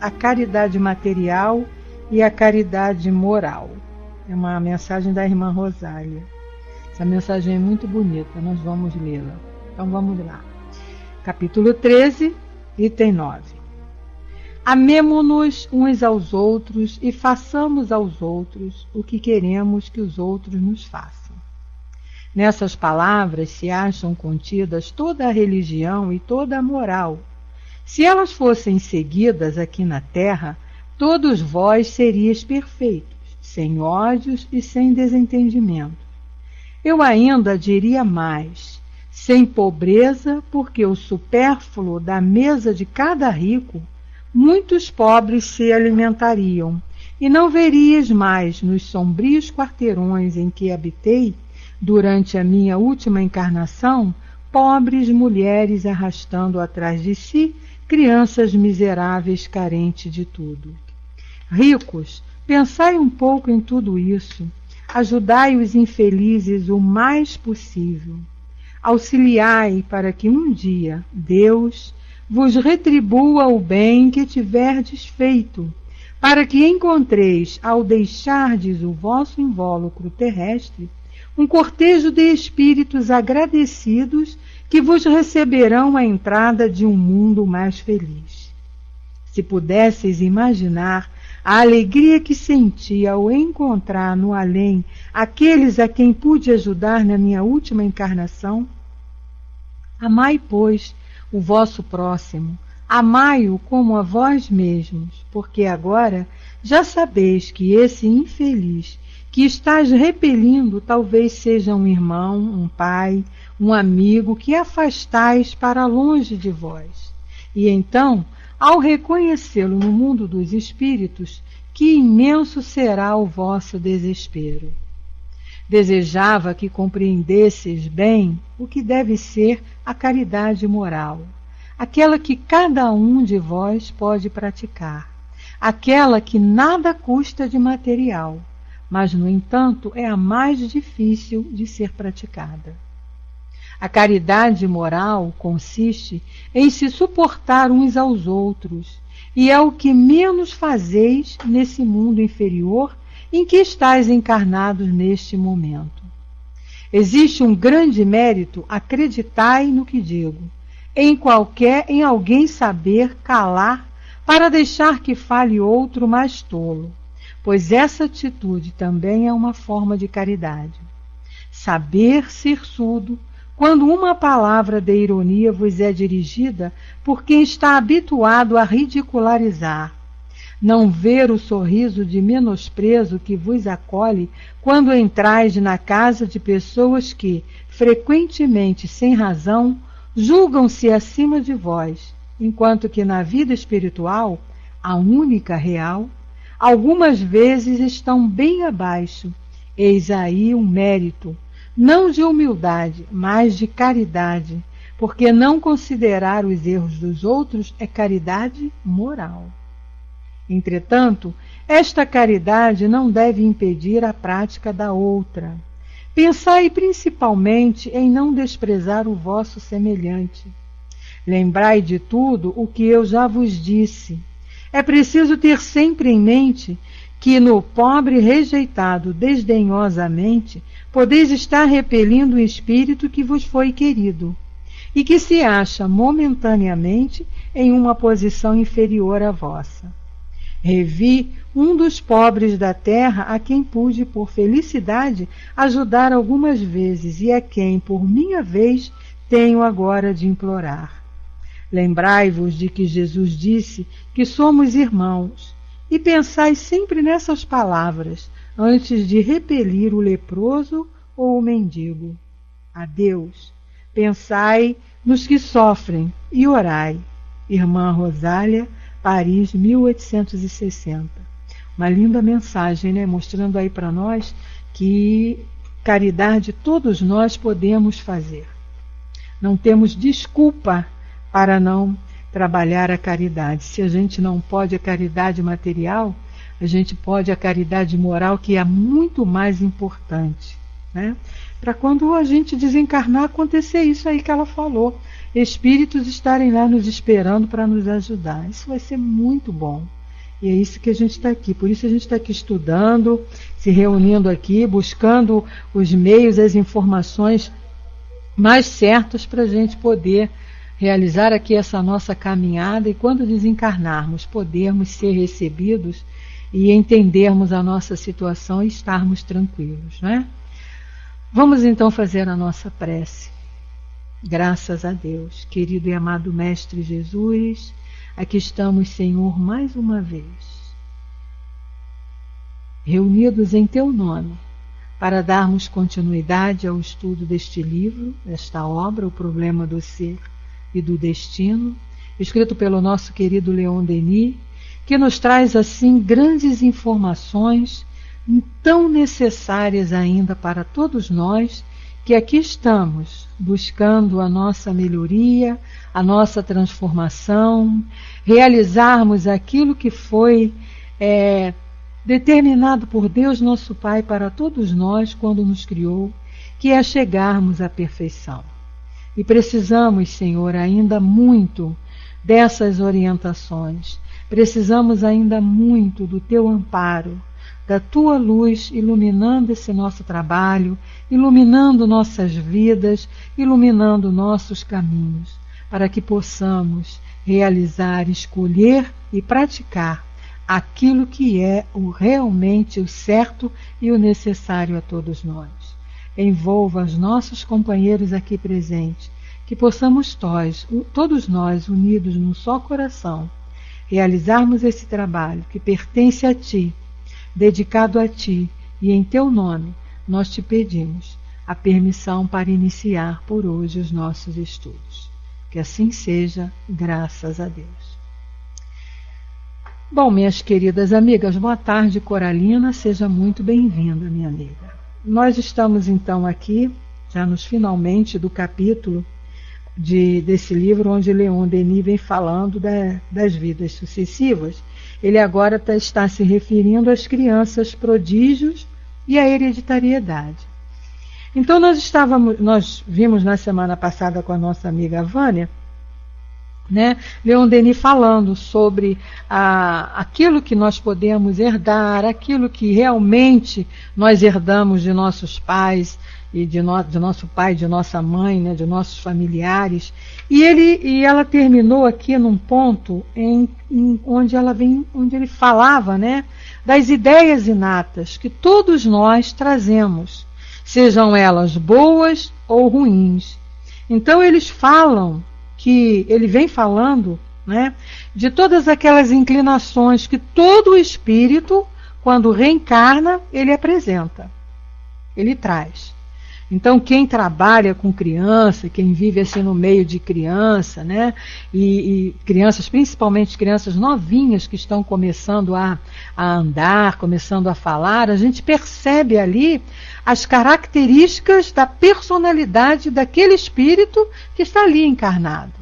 a caridade material e a caridade moral. É uma mensagem da irmã Rosália. Essa mensagem é muito bonita, nós vamos lê-la. Então vamos lá. Capítulo 13, item 9. Amemo-nos uns aos outros e façamos aos outros o que queremos que os outros nos façam. Nessas palavras se acham contidas toda a religião e toda a moral. Se elas fossem seguidas aqui na terra, todos vós seríeis perfeitos, sem ódios e sem desentendimento. Eu ainda diria mais, sem pobreza, porque o supérfluo da mesa de cada rico, muitos pobres se alimentariam, e não verias mais nos sombrios quarteirões em que habitei, durante a minha última encarnação, pobres mulheres arrastando atrás de si crianças miseráveis carentes de tudo. Ricos, pensai um pouco em tudo isso. Ajudai os infelizes o mais possível. Auxiliai para que um dia Deus vos retribua o bem que tiverdes feito, para que encontreis, ao deixardes o vosso invólucro terrestre, um cortejo de espíritos agradecidos que vos receberão a entrada de um mundo mais feliz. Se pudesseis imaginar a alegria que senti ao encontrar no além aqueles a quem pude ajudar na minha última encarnação, amai, pois, o vosso próximo, amai-o como a vós mesmos, porque agora já sabeis que esse infeliz que estás repelindo talvez seja um irmão, um pai, um amigo que afastais para longe de vós. E então, ao reconhecê-lo no mundo dos espíritos, que imenso será o vosso desespero. Desejava que compreendesseis bem o que deve ser a caridade moral, aquela que cada um de vós pode praticar, aquela que nada custa de material, mas, no entanto, é a mais difícil de ser praticada. A caridade moral consiste em se suportar uns aos outros, e é o que menos fazeis nesse mundo inferior em que estáis encarnados neste momento. Existe um grande mérito, acreditai no que digo, em alguém saber calar para deixar que fale outro mais tolo, pois essa atitude também é uma forma de caridade. Saber ser surdo quando uma palavra de ironia vos é dirigida por quem está habituado a ridicularizar. Não ver o sorriso de menosprezo que vos acolhe quando entrais na casa de pessoas que, frequentemente sem razão, julgam-se acima de vós, enquanto que na vida espiritual, a única real, algumas vezes estão bem abaixo. Eis aí um mérito, não de humildade, mas de caridade, porque não considerar os erros dos outros é caridade moral. Entretanto, esta caridade não deve impedir a prática da outra. Pensai principalmente em não desprezar o vosso semelhante. Lembrai de tudo o que eu já vos disse. É preciso ter sempre em mente que no pobre rejeitado desdenhosamente podeis estar repelindo o espírito que vos foi querido e que se acha momentaneamente em uma posição inferior à vossa. Revi um dos pobres da terra a quem pude, por felicidade, ajudar algumas vezes e a quem, por minha vez, tenho agora de implorar. Lembrai-vos de que Jesus disse que somos irmãos, e pensai sempre nessas palavras antes de repelir o leproso ou o mendigo. Adeus. Pensai nos que sofrem e orai. Irmã Rosália, Paris, 1860. Uma linda mensagem, né? Mostrando aí para nós que caridade todos nós podemos fazer. Não temos desculpa para não trabalhar a caridade. Se a gente não pode a caridade material, a gente pode a caridade moral, que é muito mais importante. né? Para quando a gente desencarnar acontecer isso aí que ela falou, espíritos estarem lá nos esperando para nos ajudar. Isso vai ser muito bom. E é isso que a gente está aqui. Por isso a gente está aqui estudando, se reunindo aqui, buscando os meios, as informações mais certas para a gente poder realizar aqui essa nossa caminhada e quando desencarnarmos, podermos ser recebidos e entendermos a nossa situação e estarmos tranquilos, né? Vamos então fazer a nossa prece. Graças a Deus, querido e amado Mestre Jesus, aqui estamos, Senhor, mais uma vez, reunidos em Teu nome, para darmos continuidade ao estudo deste livro, desta obra, O Problema do Ser e do Destino, escrito pelo nosso querido Leon Denis, que nos traz assim grandes informações tão necessárias ainda para todos nós, que aqui estamos buscando a nossa melhoria, a nossa transformação, realizarmos aquilo que foi determinado por Deus nosso Pai para todos nós quando nos criou, que é chegarmos à perfeição. E precisamos, Senhor, ainda muito dessas orientações, precisamos ainda muito do Teu amparo, da Tua luz iluminando esse nosso trabalho, iluminando nossas vidas, iluminando nossos caminhos, para que possamos realizar, escolher e praticar aquilo que é realmente o certo e o necessário a todos nós. Envolva os nossos companheiros aqui presentes, que possamos todos nós, unidos num só coração, realizarmos esse trabalho que pertence a Ti, dedicado a Ti, e em Teu nome nós Te pedimos a permissão para iniciar por hoje os nossos estudos. Que assim seja, graças a Deus. Bom, minhas queridas amigas, boa tarde, Coralina, seja muito bem-vinda, minha amiga. Nós estamos então aqui, já nos finalmente do capítulo desse livro, onde Leon Denis vem falando das vidas sucessivas. Ele agora está se referindo às crianças prodígios e à hereditariedade. Então nós vimos na semana passada com a nossa amiga Vânia, né, Leon Denis falando sobre aquilo que nós podemos herdar, aquilo que realmente nós herdamos de nossos pais e de nosso pai, de nossa mãe, né, de nossos familiares. E ela terminou aqui num ponto onde ele falava, né, das ideias inatas que todos nós trazemos, sejam elas boas ou ruins. Então ele vem falando, né, de todas aquelas inclinações que todo espírito, quando reencarna, ele apresenta, ele traz. Então quem trabalha com criança, quem vive assim no meio de criança, né, e crianças, principalmente crianças novinhas que estão começando a andar, começando a falar, a gente percebe ali as características da personalidade daquele espírito que está ali encarnado.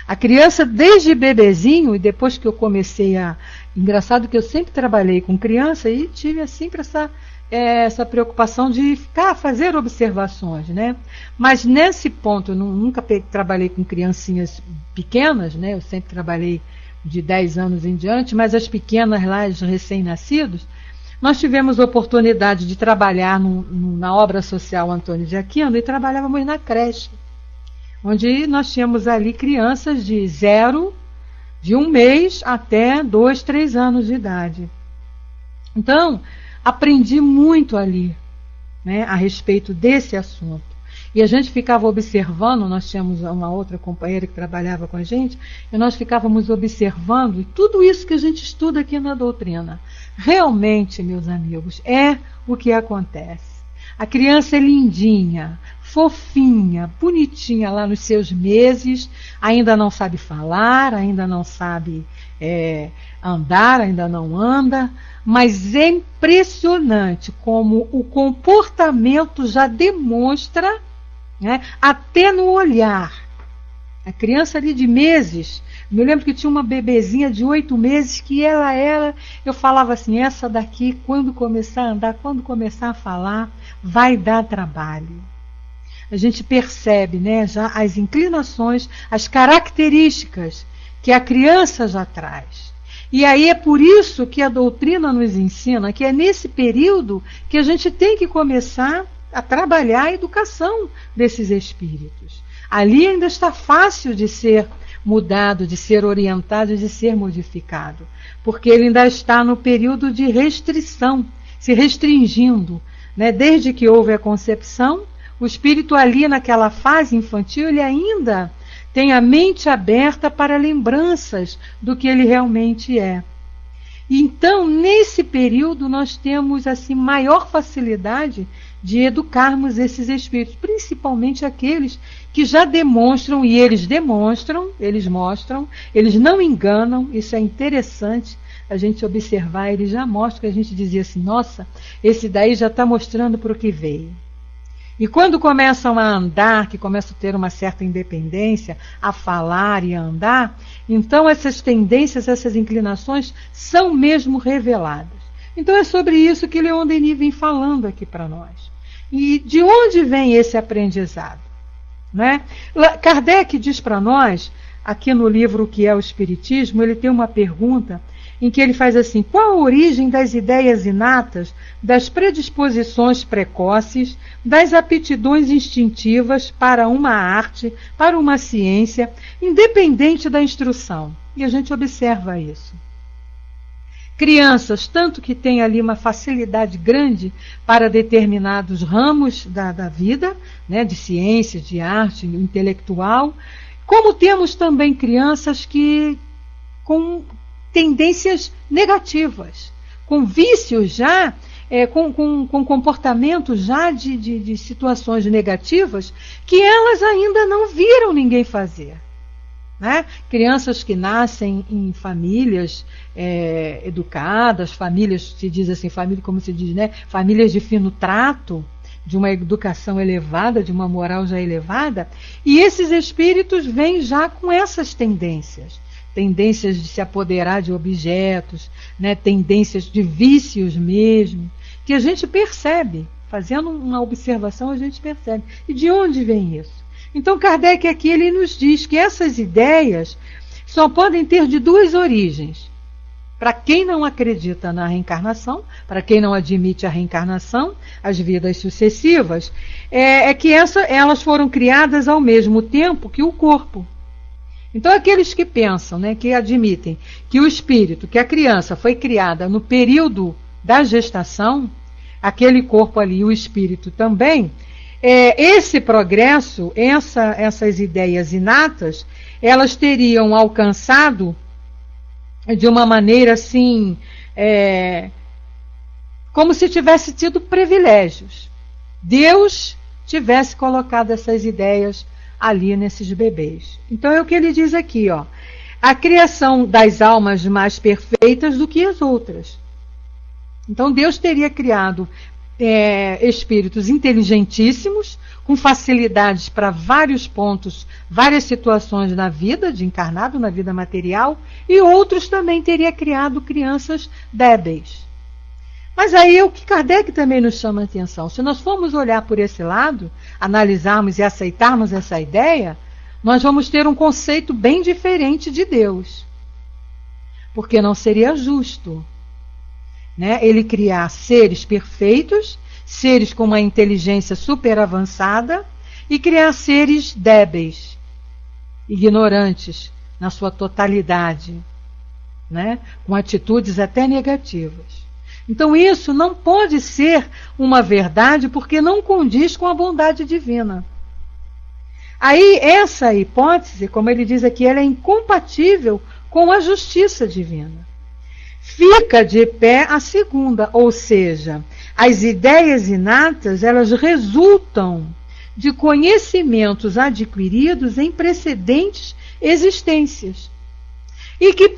A criança, desde bebezinho, e depois que eu comecei Engraçado que eu sempre trabalhei com criança e tive sempre essa preocupação de fazer observações, né? Mas nesse ponto, eu nunca trabalhei com criancinhas pequenas, né? Eu sempre trabalhei de 10 anos em diante, mas as pequenas lá, os recém-nascidos, nós tivemos oportunidade de trabalhar na obra social Antônio de Aquino e trabalhávamos na creche, onde nós tínhamos ali crianças de 1 mês até 2, 3 anos de idade. Então, aprendi muito ali, né, a respeito desse assunto. E a gente ficava observando, nós tínhamos uma outra companheira que trabalhava com a gente, e nós ficávamos observando, e tudo isso que a gente estuda aqui na doutrina, realmente, meus amigos, é o que acontece. A criança é lindinha, fofinha, bonitinha lá nos seus meses, ainda não sabe falar, ainda não sabe andar, ainda não anda, mas é impressionante como o comportamento já demonstra, né, até no olhar. A criança ali de meses Me lembro que tinha uma bebezinha de 8 meses que eu falava assim, essa daqui, quando começar a andar, quando começar a falar, vai dar trabalho. A gente percebe, né, já as inclinações, as características que a criança já traz. E aí é por isso que a doutrina nos ensina que é nesse período que a gente tem que começar a trabalhar a educação desses espíritos. Ali ainda está fácil de ser mudado, de ser orientado, de ser modificado, porque ele ainda está no período de restrição, se restringindo, né? Desde que houve a concepção, o espírito ali naquela fase infantil, ele ainda tem a mente aberta para lembranças do que ele realmente é. Então, nesse período, nós temos assim maior facilidade de educarmos esses espíritos, principalmente aqueles que já demonstram, e eles mostram, eles não enganam, isso é interessante a gente observar, eles já mostram, que a gente dizia assim, nossa, esse daí já está mostrando para o que veio. E quando começam a andar, que começam a ter uma certa independência, a falar e a andar, então essas tendências, essas inclinações são mesmo reveladas. Então é sobre isso que Leon Denis vem falando aqui para nós. E de onde vem esse aprendizado? Né? Kardec diz para nós, aqui no livro O que é o Espiritismo, ele tem uma pergunta em que ele faz assim, qual a origem das ideias inatas, das predisposições precoces, das aptidões instintivas para uma arte, para uma ciência, independente da instrução? E a gente observa isso. Crianças, tanto que têm ali uma facilidade grande para determinados ramos da vida, né, de ciência, de arte, intelectual, como temos também crianças que com tendências negativas, com vícios já, com comportamentos já de situações negativas que elas ainda não viram ninguém fazer. Né? Crianças que nascem em famílias educadas, famílias, se diz assim, família, como se diz, né? Famílias de fino trato, de uma educação elevada, de uma moral já elevada, e esses espíritos vêm já com essas tendências de se apoderar de objetos, né? Tendências de vícios mesmo, que a gente percebe, fazendo uma observação a gente percebe. E de onde vem isso? Então Kardec aqui ele nos diz que essas ideias só podem ter de duas origens. Para quem não acredita na reencarnação, para quem não admite a reencarnação, as vidas sucessivas, é que elas foram criadas ao mesmo tempo que o corpo. Então aqueles que pensam, né, que admitem que o espírito, que a criança foi criada no período da gestação, aquele corpo ali, o espírito também, esse progresso, essas ideias inatas, elas teriam alcançado de uma maneira assim, como se tivesse tido privilégios. Deus tivesse colocado essas ideias ali nesses bebês. Então é o que ele diz aqui, ó, a criação das almas mais perfeitas do que as outras. Então Deus teria criado espíritos inteligentíssimos, com facilidades para vários pontos, várias situações na vida, de encarnado, na vida material, e outros também teria criado crianças débeis. Mas aí o que Kardec também nos chama a atenção, se nós formos olhar por esse lado, analisarmos e aceitarmos essa ideia, nós vamos ter um conceito bem diferente de Deus. Porque não seria justo, né, ele criar seres perfeitos, seres com uma inteligência super avançada, e criar seres débeis, ignorantes na sua totalidade, né, com atitudes até negativas. Então isso não pode ser uma verdade porque não condiz com a bondade divina. Aí essa hipótese, como ele diz aqui, ela é incompatível com a justiça divina. Fica de pé a segunda, ou seja, as ideias inatas, elas resultam de conhecimentos adquiridos em precedentes existências e que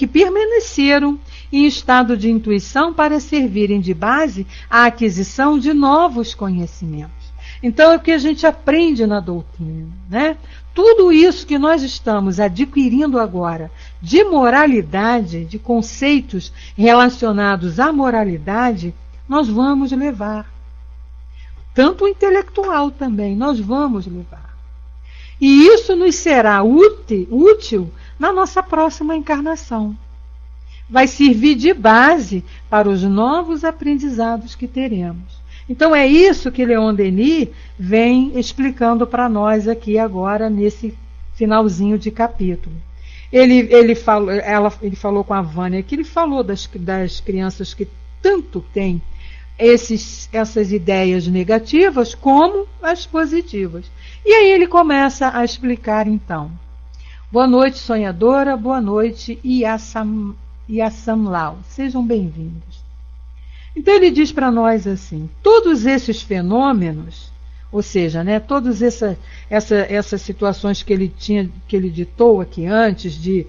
permaneceram em estado de intuição para servirem de base à aquisição de novos conhecimentos. Então é o que a gente aprende na doutrina, né? Tudo isso que nós estamos adquirindo agora de moralidade, de conceitos relacionados à moralidade, nós vamos levar. Tanto o intelectual também, nós vamos levar. E isso nos será útil na nossa próxima encarnação. Vai servir de base para os novos aprendizados que teremos. Então é isso que Leon Denis vem explicando para nós aqui agora, nesse finalzinho de capítulo. Ele falou com a Vânia que ele falou das crianças que tanto têm essas ideias negativas como as positivas. E aí ele começa a explicar então. Boa noite, sonhadora, boa noite, Yasamlau. Sejam bem-vindos. Então ele diz para nós assim, todos esses fenômenos, ou seja, né, todas essas situações que ele ditou aqui antes, de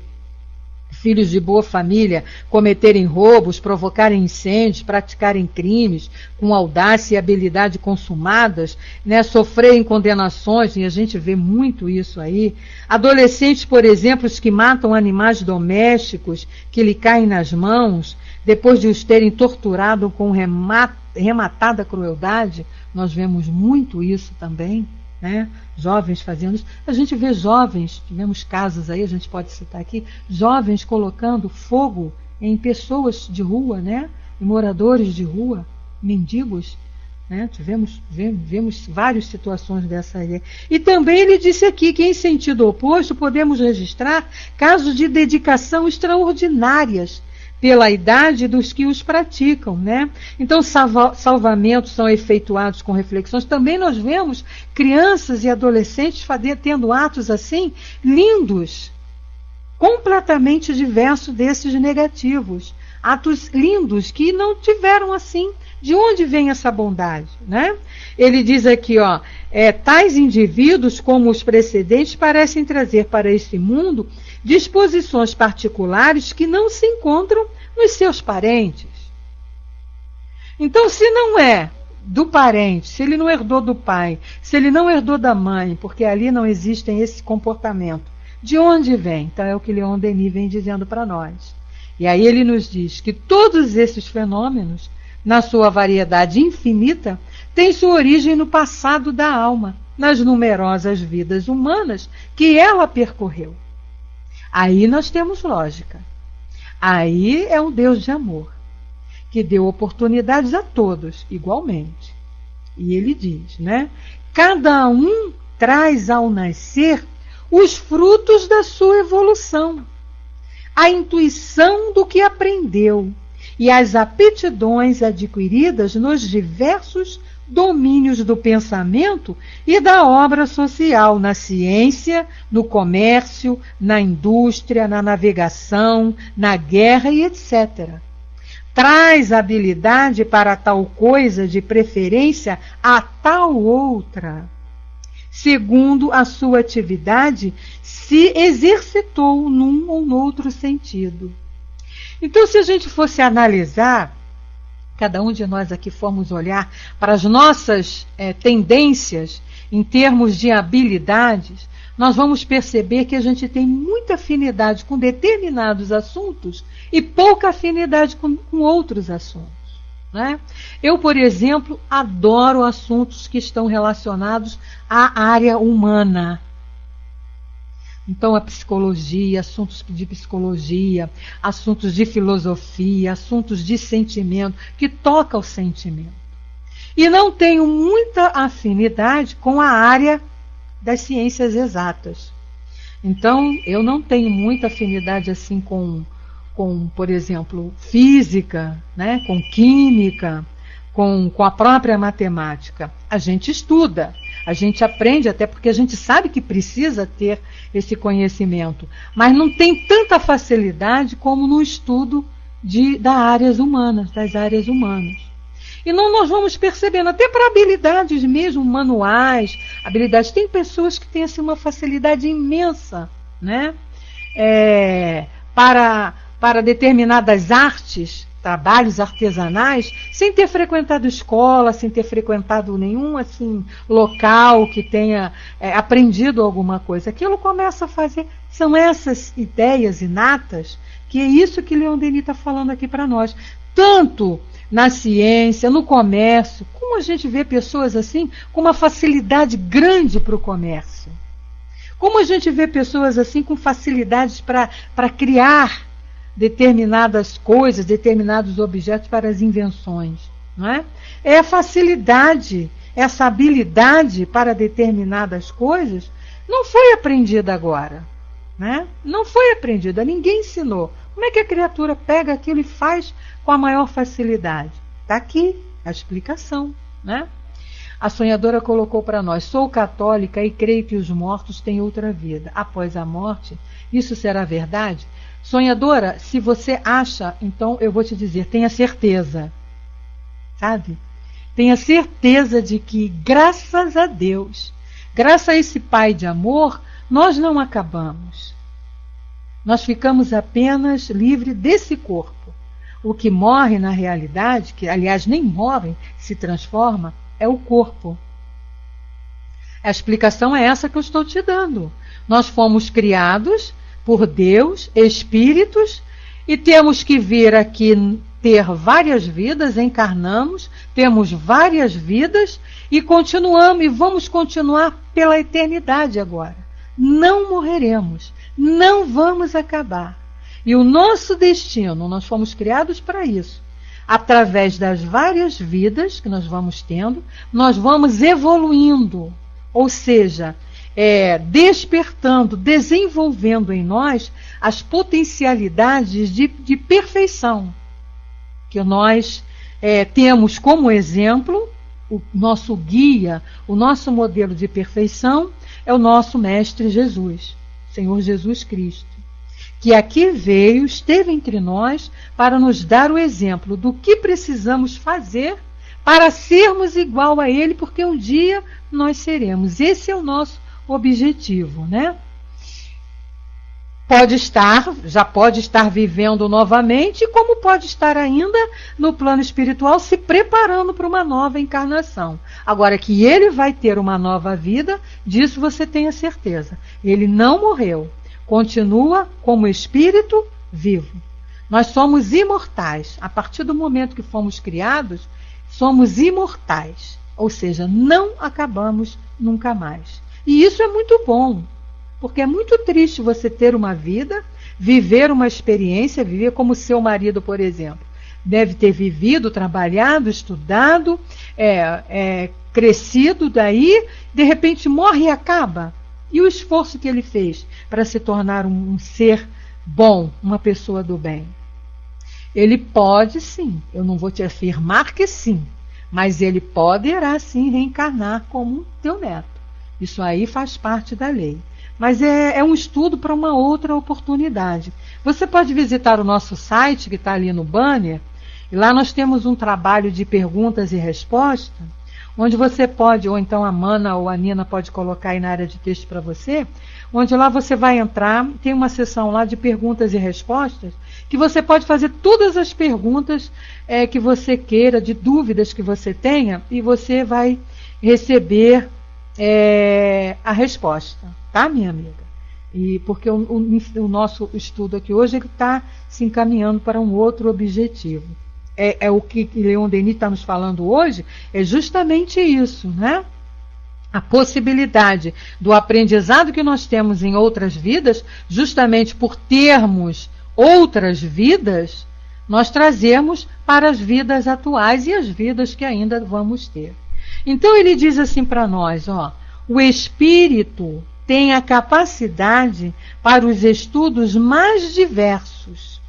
filhos de boa família cometerem roubos, provocarem incêndios, praticarem crimes com audácia e habilidade consumadas, né, sofrerem condenações, e a gente vê muito isso aí. Adolescentes, por exemplo, os que matam animais domésticos, que lhe caem nas mãos, depois de os terem torturado com rematada crueldade, nós vemos muito isso também, né? Jovens fazendo isso. A gente vê jovens, tivemos casos aí, a gente pode citar aqui, jovens colocando fogo em pessoas de rua, né? Em moradores de rua, mendigos, né? Vemos várias situações dessa aí. E também ele disse aqui que, em sentido oposto, podemos registrar casos de dedicação extraordinárias pela idade dos que os praticam, né? Então, salvamentos são efetuados com reflexões. Também nós vemos crianças e adolescentes tendo atos assim, lindos, completamente diversos desses negativos. Atos lindos que não tiveram assim. De onde vem essa bondade, né? Ele diz aqui, ó, tais indivíduos, como os precedentes, parecem trazer para este mundo disposições particulares que não se encontram nos seus parentes. Então, se não é do parente, se ele não herdou do pai, se ele não herdou da mãe, porque ali não existem esse comportamento, de onde vem? Então é o que Leon Denis vem dizendo para nós. E aí ele nos diz que todos esses fenômenos, na sua variedade infinita, têm sua origem no passado da alma, nas numerosas vidas humanas que ela percorreu. Aí nós temos lógica. Aí é um Deus de amor, que deu oportunidades a todos, igualmente. E ele diz, né? Cada um traz ao nascer os frutos da sua evolução, a intuição do que aprendeu e as aptidões adquiridas nos diversos domínios do pensamento e da obra social, na ciência, no comércio, na indústria, na navegação, na guerra e etc. Traz habilidade para tal coisa, de preferência a tal outra. Segundo a sua atividade, se exercitou num ou noutro sentido. Então, se a gente fosse analisar, cada um de nós aqui formos olhar para as nossas tendências em termos de habilidades, nós vamos perceber que a gente tem muita afinidade com determinados assuntos e pouca afinidade com outros assuntos, né? Eu, por exemplo, adoro assuntos que estão relacionados à área humana. Então, a psicologia, assuntos de psicologia, assuntos de filosofia, assuntos de sentimento, que toca o sentimento. E não tenho muita afinidade com a área das ciências exatas. Então, eu não tenho muita afinidade assim com por exemplo, física, né? Com química, com a própria matemática. A gente estuda, a gente aprende, até porque a gente sabe que precisa ter esse conhecimento, mas não tem tanta facilidade como no estudo das áreas humanas. E não nós vamos percebendo, até para habilidades mesmo, manuais, habilidades. Tem pessoas que têm assim, uma facilidade imensa, né? Para determinadas artes, trabalhos artesanais, sem ter frequentado escola, sem ter frequentado nenhum assim local que tenha aprendido alguma coisa. Aquilo começa a fazer, são essas ideias inatas, que é isso que Leon Denis está falando aqui para nós. Tanto na ciência, no comércio, como a gente vê pessoas assim com uma facilidade grande para o comércio. Como a gente vê pessoas assim com facilidades para criar determinadas coisas, determinados objetos para as invenções. Não é? É a facilidade, essa habilidade para determinadas coisas não foi aprendida agora. Né? Não foi aprendida, ninguém ensinou. Como é que a criatura pega aquilo e faz com a maior facilidade? Está aqui a explicação. Né? A sonhadora colocou para nós: sou católica e creio que os mortos têm outra vida. Após a morte, isso será verdade? Sonhadora, se você acha, então eu vou te dizer, tenha certeza. Sabe? Tenha certeza de que, graças a Deus, graças a esse Pai de amor, nós não acabamos. Nós ficamos apenas livres desse corpo. O que morre na realidade, que aliás nem morre, se transforma, é o corpo. A explicação é essa que eu estou te dando. Nós fomos criados por Deus, espíritos, e temos que vir aqui ter várias vidas, encarnamos, temos várias vidas e continuamos e vamos continuar pela eternidade agora. Não morreremos, não vamos acabar. E o nosso destino, nós fomos criados para isso. Através das várias vidas que nós vamos tendo, nós vamos evoluindo, ou seja, despertando, desenvolvendo em nós as potencialidades de perfeição, que nós temos como exemplo, o nosso guia, o nosso modelo de perfeição é o nosso Mestre Jesus, Senhor Jesus Cristo, que aqui veio, esteve entre nós para nos dar o exemplo do que precisamos fazer para sermos igual a Ele, porque um dia nós seremos. Esse é o nosso objetivo, né? Já pode estar vivendo novamente, como pode estar ainda no plano espiritual se preparando para uma nova encarnação. Agora que ele vai ter uma nova vida, disso você tenha certeza. Ele não morreu, continua como espírito vivo. Nós somos imortais. A partir do momento que fomos criados, somos imortais. Ou seja, não acabamos nunca mais. E isso é muito bom, porque é muito triste você ter uma vida, viver uma experiência, viver como seu marido, por exemplo. Deve ter vivido, trabalhado, estudado, crescido, daí, de repente morre e acaba. E o esforço que ele fez para se tornar um ser bom, uma pessoa do bem? Ele pode sim, eu não vou te afirmar que sim, mas ele poderá sim reencarnar como teu neto. Isso aí faz parte da lei. Mas é um estudo para uma outra oportunidade. Você pode visitar o nosso site, que está ali no banner, e lá nós temos um trabalho de perguntas e respostas, onde você pode, ou então a Mana ou a Nina pode colocar aí na área de texto para você, onde lá você vai entrar, tem uma seção lá de perguntas e respostas, que você pode fazer todas as perguntas que você queira, de dúvidas que você tenha, e você vai receber a resposta, tá, minha amiga? E porque o nosso estudo aqui hoje está se encaminhando para um outro objetivo. O que Leon Denis está nos falando hoje é justamente isso, né? A possibilidade do aprendizado que nós temos em outras vidas, justamente por termos outras vidas, nós trazemos para as vidas atuais e as vidas que ainda vamos ter. Então ele diz assim para nós, o espírito tem a capacidade para os estudos mais diversos.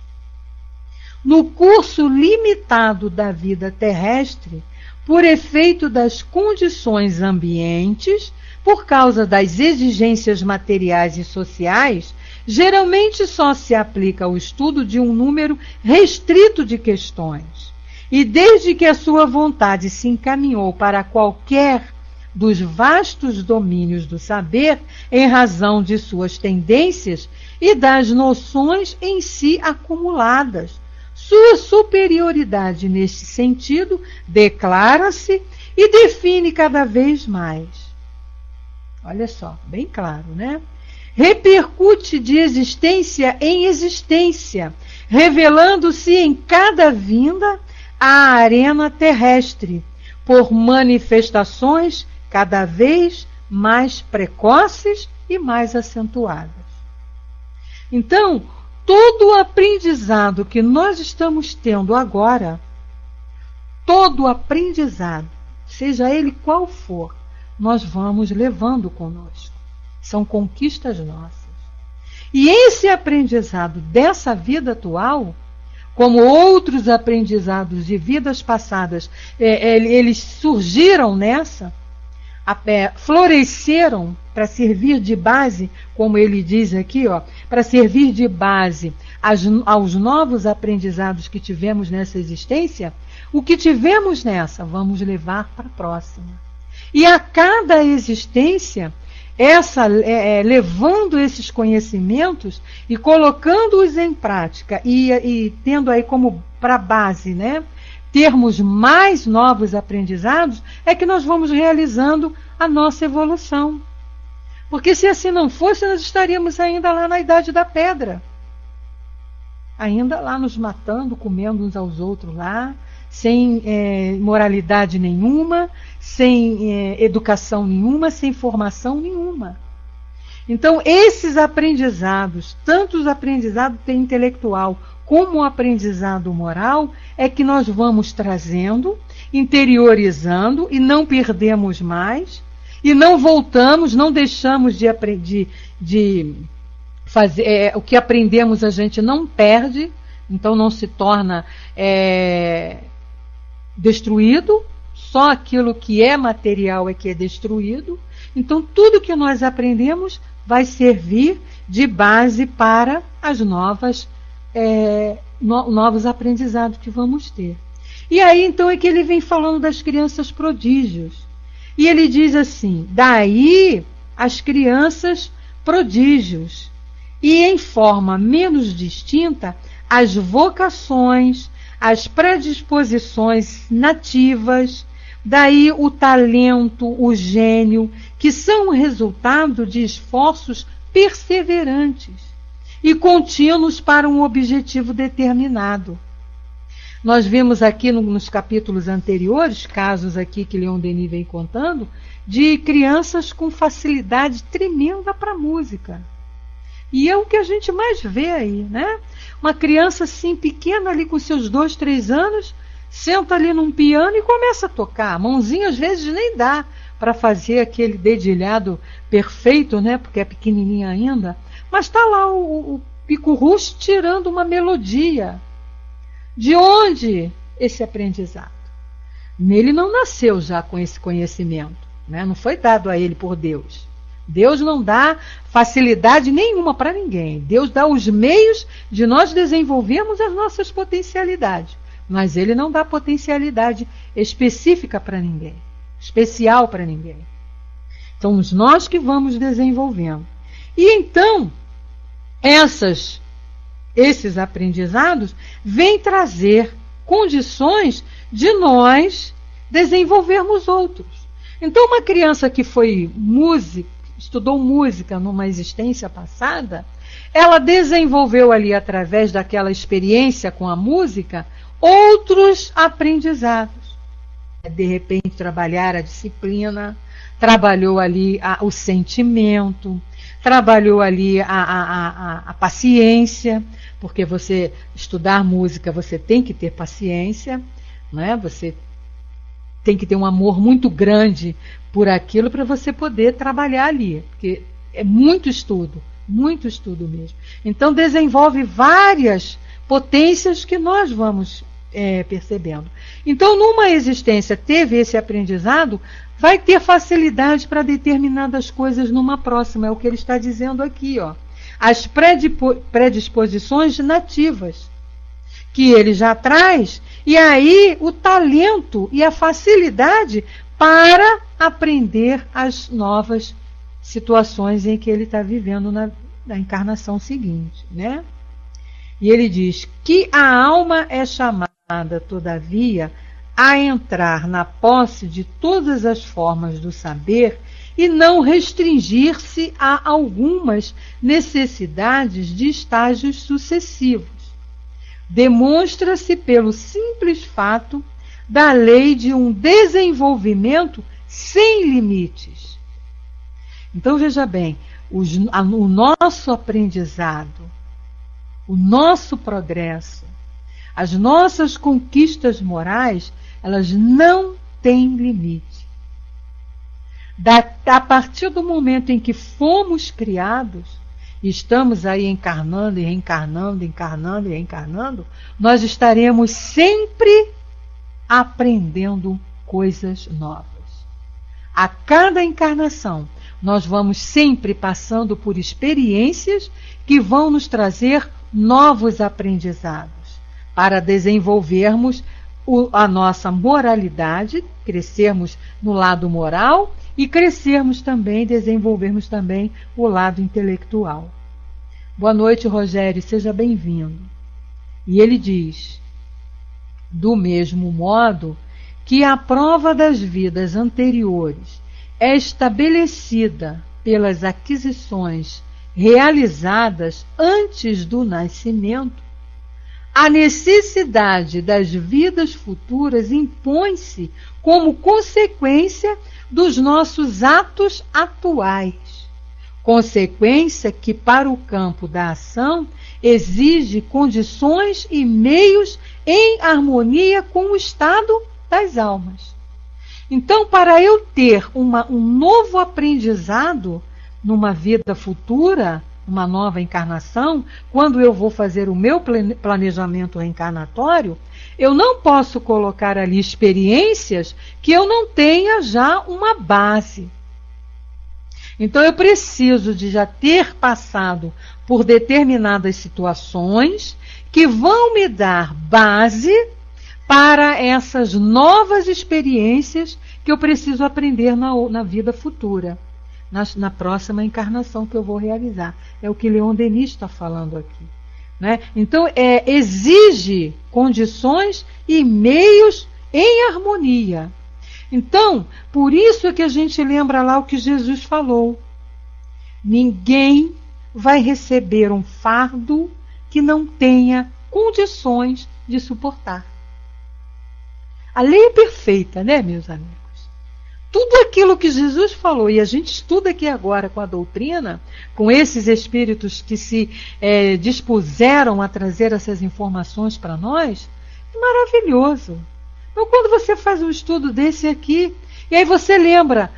No curso limitado da vida terrestre, por efeito das condições ambientes, por causa das exigências materiais e sociais, geralmente só se aplica ao estudo de um número restrito de questões. E desde que a sua vontade se encaminhou para qualquer dos vastos domínios do saber, em razão de suas tendências e das noções em si acumuladas, Sua superioridade neste sentido declara-se e define cada vez mais. Olha só, bem claro, né? Repercute de existência em existência, revelando-se em cada vinda à arena terrestre, por manifestações cada vez mais precoces e mais acentuadas. Então, todo o aprendizado que nós estamos tendo agora, todo o aprendizado, seja ele qual for, nós vamos levando conosco. São conquistas nossas. E esse aprendizado dessa vida atual, como outros aprendizados de vidas passadas, eles surgiram nessa, floresceram para servir de base, como ele diz aqui, para servir de base aos novos aprendizados que tivemos nessa existência. O que tivemos nessa, vamos levar para a próxima. E a cada existência, levando esses conhecimentos e colocando-os em prática e tendo aí como para base, né, termos mais novos aprendizados, é que nós vamos realizando a nossa evolução. Porque se assim não fosse, nós estaríamos ainda lá na Idade da Pedra. Ainda lá nos matando, comendo uns aos outros lá, sem moralidade nenhuma, sem educação nenhuma, sem formação nenhuma. Então, esses aprendizados, tanto os aprendizados intelectual como o aprendizado moral, é que nós vamos trazendo, interiorizando e não perdemos mais, e não voltamos, não deixamos de fazer, o que aprendemos a gente não perde, então não se torna destruído, só aquilo que é material é que é destruído. Então tudo que nós aprendemos vai servir de base para as novos aprendizados que vamos ter. E aí então é que ele vem falando das crianças prodígios. E ele diz assim: daí as crianças prodígios, e em forma menos distinta as vocações, as predisposições nativas, daí o talento, o gênio, que são o resultado de esforços perseverantes e contínuos para um objetivo determinado. Nós vimos aqui nos capítulos anteriores, casos aqui que Leon Denis vem contando, de crianças com facilidade tremenda para a música. E é o que a gente mais vê aí, né? Uma criança assim, pequena ali com seus 2, 3 anos, senta ali num piano e começa a tocar. A mãozinha às vezes nem dá para fazer aquele dedilhado perfeito, né? Porque é pequenininha ainda. Mas está lá o picurrucho tirando uma melodia. De onde esse aprendizado? Nele não nasceu já com esse conhecimento, né? Não foi dado a ele por Deus. Deus não dá facilidade nenhuma para ninguém. Deus dá os meios de nós desenvolvermos as nossas potencialidades. Mas ele não dá potencialidade específica para ninguém, especial para ninguém. Somos nós que vamos desenvolvendo. E então, esses aprendizados vêm trazer condições de nós desenvolvermos outros. Então, uma criança que foi estudou música numa existência passada, ela desenvolveu ali, através daquela experiência com a música, outros aprendizados. De repente, trabalhar a disciplina, trabalhou ali o sentimento, trabalhou ali a paciência, porque você estudar música, você tem que ter paciência, né? Você tem que ter um amor muito grande por aquilo para você poder trabalhar ali, porque é muito estudo mesmo. Então desenvolve várias potências que nós vamos percebendo. Então, numa existência teve esse aprendizado, vai ter facilidade para determinadas coisas numa próxima, é o que ele está dizendo aqui, ó. As predisposições nativas, que ele já traz, e aí o talento e a facilidade para aprender as novas situações em que ele está vivendo na encarnação seguinte, né? E ele diz que a alma é chamada, todavia, a entrar na posse de todas as formas do saber e não restringir-se a algumas necessidades de estágios sucessivos. Demonstra-se pelo simples fato da lei de um desenvolvimento sem limites. Então, veja bem, o nosso aprendizado, o nosso progresso, as nossas conquistas morais, elas não têm limite. A partir do momento em que fomos criados, e estamos aí encarnando e reencarnando, encarnando e reencarnando, nós estaremos sempre aprendendo coisas novas. A cada encarnação, nós vamos sempre passando por experiências que vão nos trazer novos aprendizados, para desenvolvermos a nossa moralidade, crescermos no lado moral e crescermos também, desenvolvermos também o lado intelectual. Boa noite, Rogério, seja bem-vindo. E ele diz, do mesmo modo que a prova das vidas anteriores é estabelecida pelas aquisições realizadas antes do nascimento, a necessidade das vidas futuras impõe-se como consequência dos nossos atos atuais, consequência que para o campo da ação exige condições e meios em harmonia com o estado das almas. Então, para eu ter um novo aprendizado numa vida futura, uma nova encarnação, quando eu vou fazer o meu planejamento reencarnatório, eu não posso colocar ali experiências que eu não tenha já uma base. Então eu preciso de já ter passado por determinadas situações que vão me dar base para essas novas experiências que eu preciso aprender na vida futura. Na próxima encarnação que eu vou realizar. É o que Leon Denis está falando aqui. Né? Então, exige condições e meios em harmonia. Então, por isso é que a gente lembra lá o que Jesus falou. Ninguém vai receber um fardo que não tenha condições de suportar. A lei é perfeita, né, meus amigos? Tudo aquilo que Jesus falou, e a gente estuda aqui agora com a doutrina, com esses espíritos que se dispuseram a trazer essas informações para nós, é maravilhoso. Então, quando você faz um estudo desse aqui, e aí você lembra,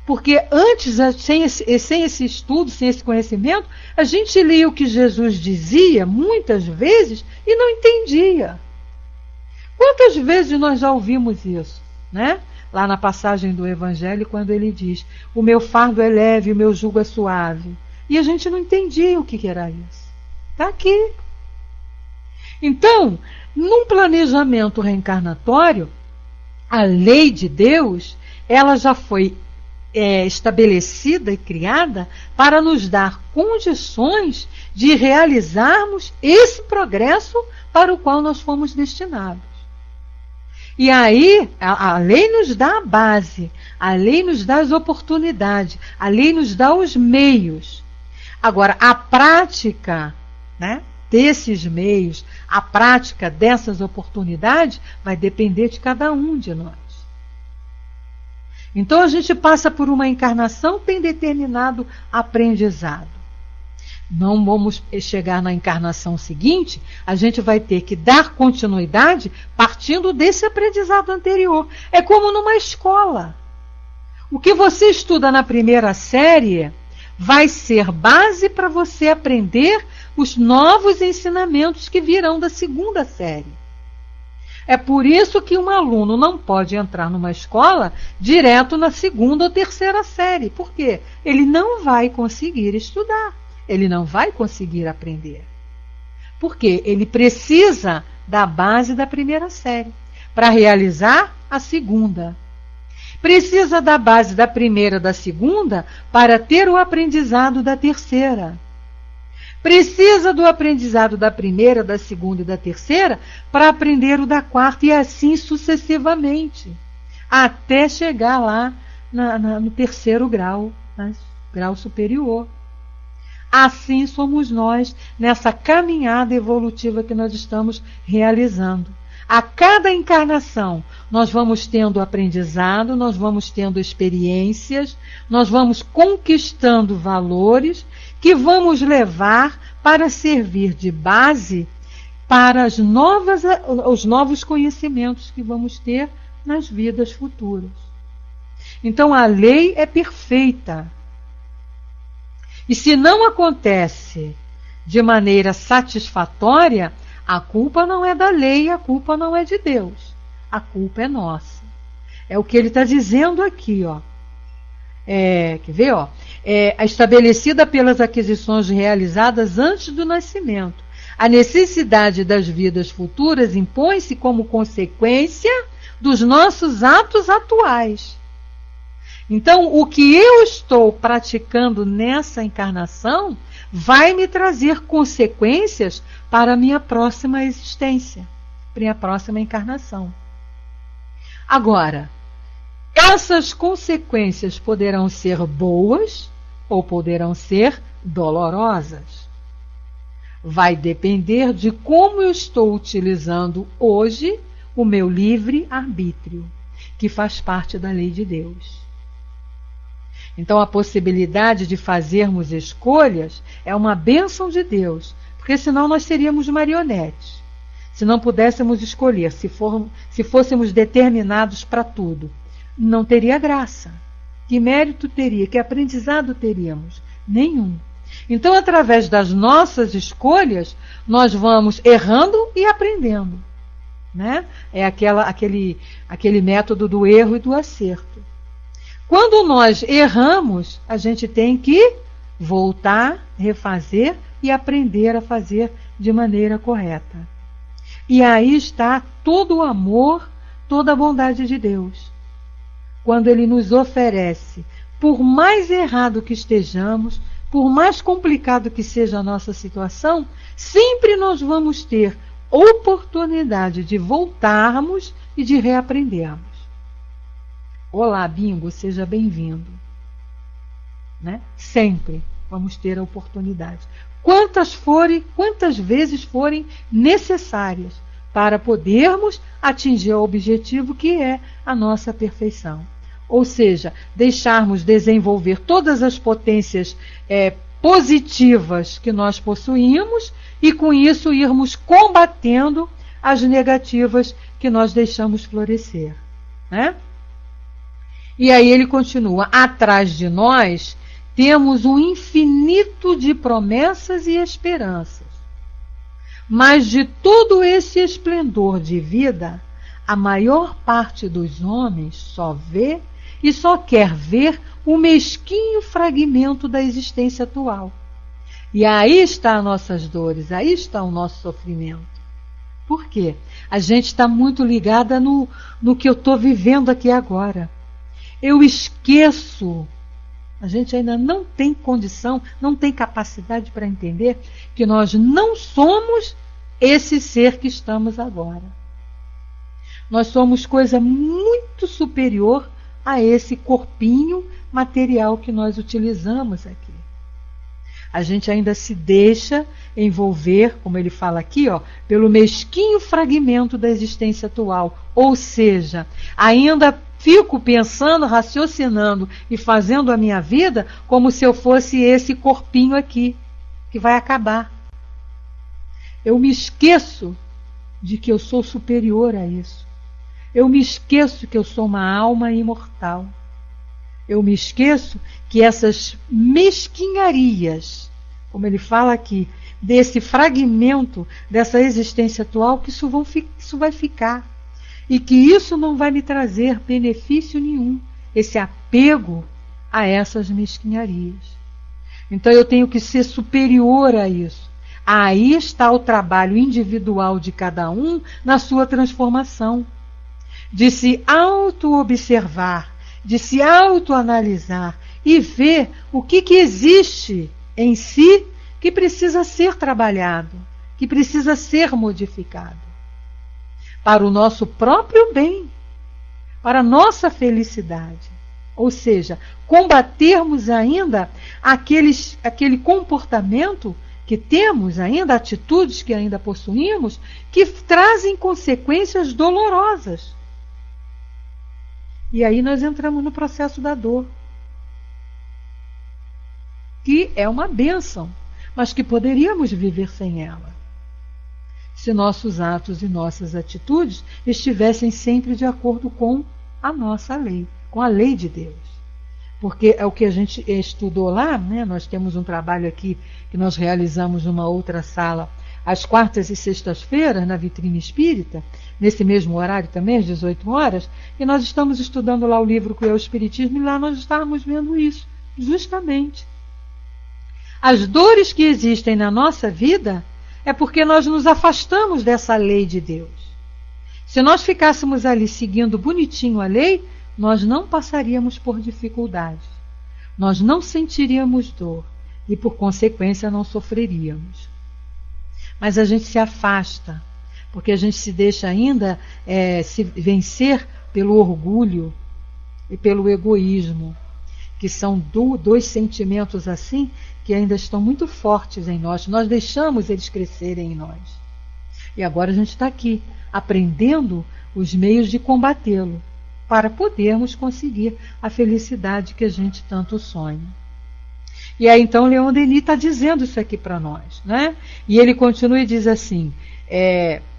porque antes, sem esse estudo, sem esse conhecimento, a gente lia o que Jesus dizia, muitas vezes, e não entendia. Quantas vezes nós já ouvimos isso, né? Lá na passagem do Evangelho, quando ele diz, o meu fardo é leve, o meu jugo é suave. E a gente não entendia o que era isso. Está aqui. Então, num planejamento reencarnatório, a lei de Deus, ela já foi estabelecida e criada para nos dar condições de realizarmos esse progresso para o qual nós fomos destinados. E aí, a lei nos dá a base, a lei nos dá as oportunidades, a lei nos dá os meios. Agora, a prática, né, desses meios, a prática dessas oportunidades, vai depender de cada um de nós. Então, a gente passa por uma encarnação, tem determinado aprendizado. Não vamos chegar na encarnação seguinte, a gente vai ter que dar continuidade partindo desse aprendizado anterior. É como numa escola. O que você estuda na primeira série vai ser base para você aprender os novos ensinamentos que virão da segunda série. É por isso que um aluno não pode entrar numa escola direto na segunda ou terceira série. Por quê? Ele não vai conseguir estudar. Ele não vai conseguir aprender. Porque ele precisa da base da primeira série para realizar a segunda. Precisa da base da primeira, da segunda, para ter o aprendizado da terceira. Precisa do aprendizado da primeira, da segunda e da terceira para aprender o da quarta e assim sucessivamente, até chegar lá no terceiro grau, né? Grau superior. Assim somos nós nessa caminhada evolutiva que nós estamos realizando. A cada encarnação, nós vamos tendo aprendizado, nós vamos tendo experiências, nós vamos conquistando valores que vamos levar para servir de base para os novos conhecimentos que vamos ter nas vidas futuras. Então a lei é perfeita. E se não acontece de maneira satisfatória, a culpa não é da lei, a culpa não é de Deus. A culpa é nossa. É o que ele está dizendo aqui, ó. Quer ver, ó? Estabelecida pelas aquisições realizadas antes do nascimento. A necessidade das vidas futuras impõe-se como consequência dos nossos atos atuais. Então, o que eu estou praticando nessa encarnação vai me trazer consequências para a minha próxima existência, para a minha próxima encarnação. Agora, essas consequências poderão ser boas ou poderão ser dolorosas. Vai depender de como eu estou utilizando hoje o meu livre-arbítrio, que faz parte da lei de Deus. Então, a possibilidade de fazermos escolhas é uma bênção de Deus, porque senão nós seríamos marionetes. Se não pudéssemos escolher, se fôssemos determinados para tudo, não teria graça. Que mérito teria? Que aprendizado teríamos? Nenhum. Então, através das nossas escolhas, nós vamos errando e aprendendo. Né? É aquele método do erro e do acerto. Quando nós erramos, a gente tem que voltar, refazer e aprender a fazer de maneira correta. E aí está todo o amor, toda a bondade de Deus. Quando Ele nos oferece, por mais errado que estejamos, por mais complicado que seja a nossa situação, sempre nós vamos ter oportunidade de voltarmos e de reaprendermos. Olá, Bingo, seja bem-vindo. Né? Sempre vamos ter a oportunidade. Quantas vezes forem necessárias para podermos atingir o objetivo que é a nossa perfeição. Ou seja, deixarmos desenvolver todas as potências positivas que nós possuímos e com isso irmos combatendo as negativas que nós deixamos florescer. Né? E aí ele continua, atrás de nós temos um infinito de promessas e esperanças. Mas de todo esse esplendor de vida, a maior parte dos homens só vê e só quer ver o mesquinho fragmento da existência atual. E aí está as nossas dores, aí está o nosso sofrimento. Por quê? A gente está muito ligada no que eu estou vivendo aqui agora. Eu esqueço, a gente ainda não tem condição, não tem capacidade para entender que nós não somos esse ser que estamos agora. Nós somos coisa muito superior a esse corpinho material que nós utilizamos aqui. A gente ainda se deixa envolver, como ele fala aqui, ó, pelo mesquinho fragmento da existência atual. Ou seja, ainda fico pensando, raciocinando e fazendo a minha vida como se eu fosse esse corpinho aqui, que vai acabar. Eu me esqueço de que eu sou superior a isso. Eu me esqueço que eu sou uma alma imortal. Eu me esqueço que essas mesquinharias, como ele fala aqui, desse fragmento, dessa existência atual, que isso vai ficar. E que isso não vai me trazer benefício nenhum, esse apego a essas mesquinharias. Então eu tenho que ser superior a isso. Aí está o trabalho individual de cada um na sua transformação. De se auto-observar, de se autoanalisar e ver o que existe em si que precisa ser trabalhado, que precisa ser modificado para o nosso próprio bem, para a nossa felicidade. Ou seja, combatermos ainda aquele comportamento que temos ainda, atitudes que ainda possuímos, que trazem consequências dolorosas. E aí nós entramos no processo da dor, que é uma bênção, mas que poderíamos viver sem ela, se nossos atos e nossas atitudes estivessem sempre de acordo com a nossa lei, com a lei de Deus. Porque é o que a gente estudou lá, né? Nós temos um trabalho aqui que nós realizamos numa outra sala, às quartas e sextas-feiras, na Vitrine Espírita, nesse mesmo horário também, às 18 horas, e nós estamos estudando lá o livro que é o Espiritismo, e lá nós estávamos vendo isso, justamente. As dores que existem na nossa vida é porque nós nos afastamos dessa lei de Deus. Se nós ficássemos ali seguindo bonitinho a lei, nós não passaríamos por dificuldades, nós não sentiríamos dor e, por consequência, não sofreríamos. Mas a gente se afasta, porque a gente se deixa ainda se vencer pelo orgulho e pelo egoísmo, que são dois sentimentos assim que ainda estão muito fortes em nós. Nós deixamos eles crescerem em nós. E agora a gente está aqui, aprendendo os meios de combatê-lo, para podermos conseguir a felicidade que a gente tanto sonha. E aí então Leon Denis está dizendo isso aqui para nós, né? E ele continua e diz assim,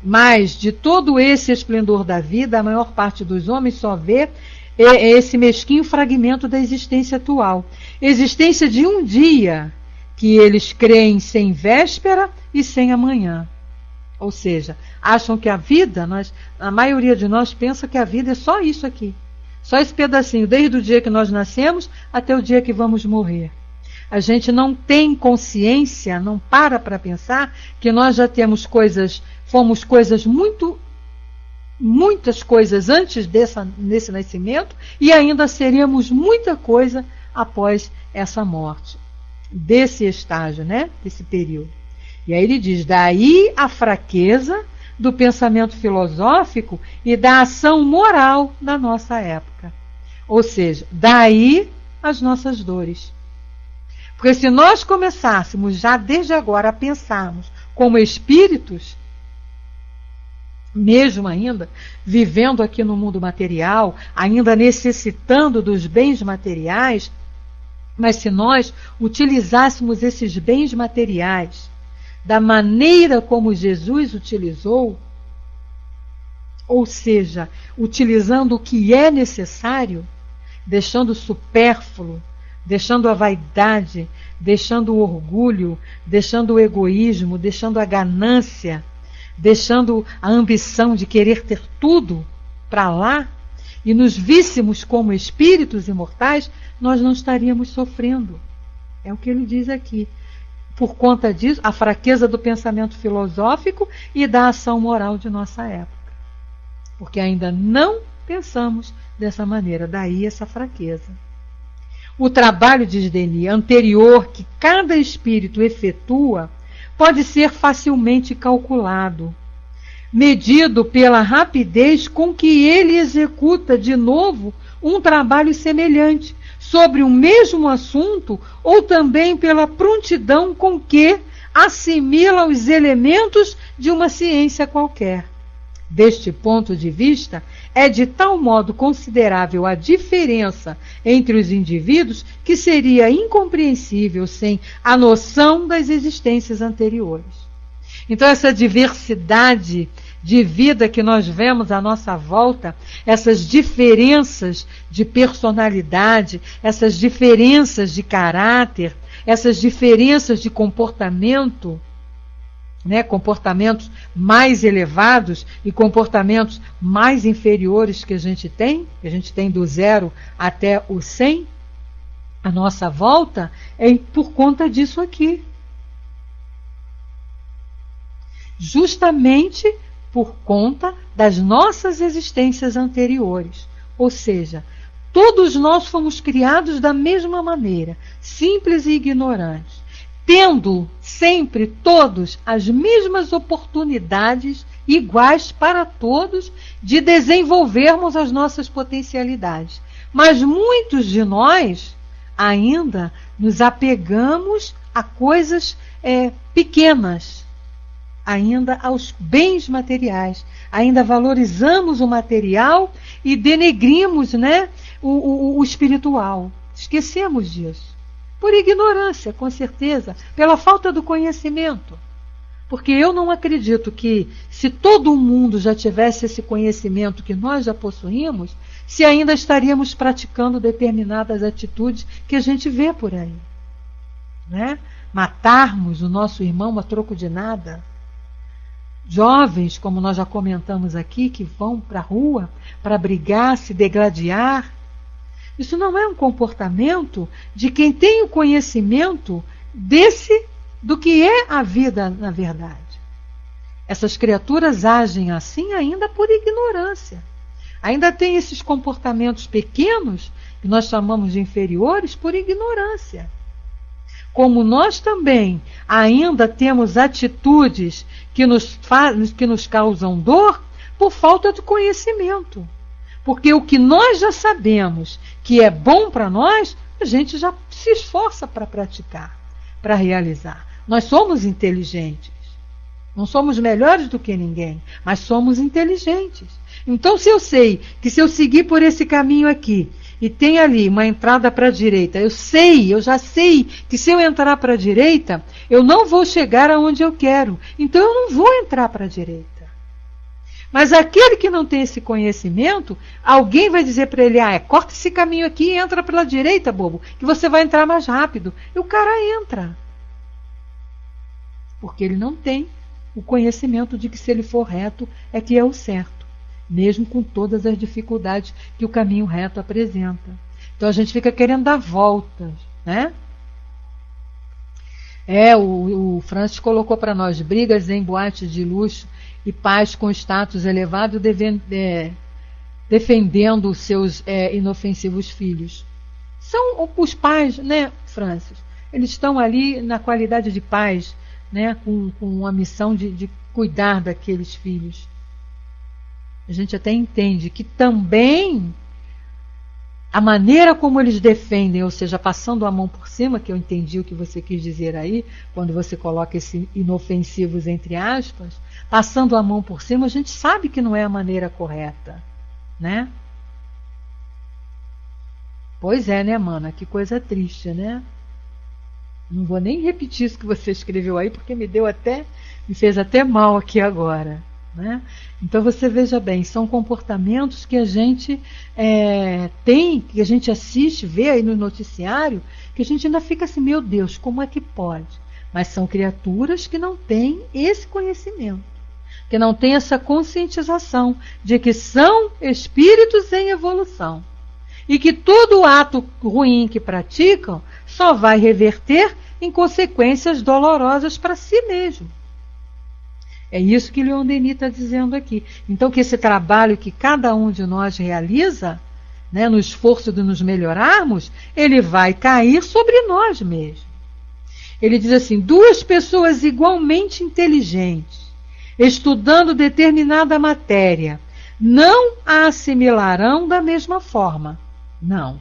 mas de todo esse esplendor da vida, a maior parte dos homens só vê esse mesquinho fragmento da existência atual. Existência de um dia que eles creem sem véspera e sem amanhã. Ou seja, acham que a vida, a maioria de nós pensa que a vida é só isso aqui. Só esse pedacinho, desde o dia que nós nascemos até o dia que vamos morrer. A gente não tem consciência, não para pensar que nós já temos fomos coisas muitas coisas antes desse nascimento e ainda seríamos muita coisa após essa morte. Desse estágio, né? Desse período. E aí ele diz, daí a fraqueza do pensamento filosófico e da ação moral da nossa época. Ou seja, daí as nossas dores. Porque se nós começássemos já desde agora a pensarmos como espíritos, mesmo ainda vivendo aqui no mundo material, ainda necessitando dos bens materiais, mas se nós utilizássemos esses bens materiais da maneira como Jesus utilizou, ou seja, utilizando o que é necessário, deixando o supérfluo, deixando a vaidade, deixando o orgulho, deixando o egoísmo, deixando a ganância, deixando a ambição de querer ter tudo para lá, e nos víssemos como espíritos imortais, nós não estaríamos sofrendo. É o que ele diz aqui. Por conta disso, a fraqueza do pensamento filosófico e da ação moral de nossa época. Porque ainda não pensamos dessa maneira, daí essa fraqueza. O trabalho, diz Denis, anterior que cada espírito efetua pode ser facilmente calculado, medido pela rapidez com que ele executa de novo um trabalho semelhante sobre o mesmo assunto, ou também pela prontidão com que assimila os elementos de uma ciência qualquer. Deste ponto de vista, é de tal modo considerável a diferença entre os indivíduos que seria incompreensível sem a noção das existências anteriores. Então, essa diversidade de vida que nós vemos à nossa volta, essas diferenças de personalidade, essas diferenças de caráter, essas diferenças de comportamento, né, comportamentos mais elevados e comportamentos mais inferiores que a gente tem do 0 até o 100, à nossa volta, é por conta disso aqui. Justamente por conta das nossas existências anteriores. Ou seja, todos nós fomos criados da mesma maneira, simples e ignorantes, tendo sempre todos as mesmas oportunidades iguais para todos de desenvolvermos as nossas potencialidades. Mas muitos de nós ainda nos apegamos a coisas pequenas, ainda aos bens materiais, ainda valorizamos o material e denegrimos, né, o espiritual. Esquecemos disso. Por ignorância, com certeza, pela falta do conhecimento. Porque eu não acredito que, se todo mundo já tivesse esse conhecimento que nós já possuímos, se ainda estaríamos praticando determinadas atitudes que a gente vê por aí. Né? Matarmos o nosso irmão a troco de nada. Jovens, como nós já comentamos aqui, que vão para a rua para brigar, se degladiar. Isso não é um comportamento de quem tem o conhecimento do que é a vida na verdade. Essas criaturas agem assim ainda por ignorância. Ainda tem esses comportamentos pequenos, que nós chamamos de inferiores, por ignorância. Como nós também ainda temos atitudes que nos causam dor por falta de conhecimento. Porque o que nós já sabemos que é bom para nós, a gente já se esforça para praticar, para realizar. Nós somos inteligentes. Não somos melhores do que ninguém, mas somos inteligentes. Então, se eu sei que se eu seguir por esse caminho aqui, e tem ali uma entrada para a direita, eu já sei que se eu entrar para a direita, eu não vou chegar aonde eu quero. Então, eu não vou entrar para a direita. Mas aquele que não tem esse conhecimento, alguém vai dizer para ele, corta esse caminho aqui e entra pela direita, bobo, que você vai entrar mais rápido. E o cara entra. Porque ele não tem o conhecimento de que se ele for reto é que é o certo, mesmo com todas as dificuldades que o caminho reto apresenta. Então a gente fica querendo dar voltas, né? O Francis colocou para nós: brigas em boates de luxo e pais com status elevado defendendo os seus inofensivos filhos. São os pais, né, Francis? Eles estão ali na qualidade de pais, né, com a missão de cuidar daqueles filhos. A gente até entende que também a maneira como eles defendem, ou seja, passando a mão por cima, que eu entendi o que você quis dizer aí, quando você coloca esse inofensivos entre aspas, passando a mão por cima, a gente sabe que não é a maneira correta, né? Pois é, né, mana? Que coisa triste, né? Não vou nem repetir isso que você escreveu aí, porque me fez até mal aqui agora, né? Então você veja bem, são comportamentos que a gente tem, que a gente assiste, vê aí no noticiário, que a gente ainda fica assim, meu Deus, como é que pode? Mas são criaturas que não têm esse conhecimento, que não têm essa conscientização de que são espíritos em evolução. E que todo ato ruim que praticam só vai reverter em consequências dolorosas para si mesmo. É isso que Leon Denis está dizendo aqui. Então, que esse trabalho que cada um de nós realiza, né, no esforço de nos melhorarmos, ele vai cair sobre nós mesmos. Ele diz assim: duas pessoas igualmente inteligentes, estudando determinada matéria, não a assimilarão da mesma forma. Não.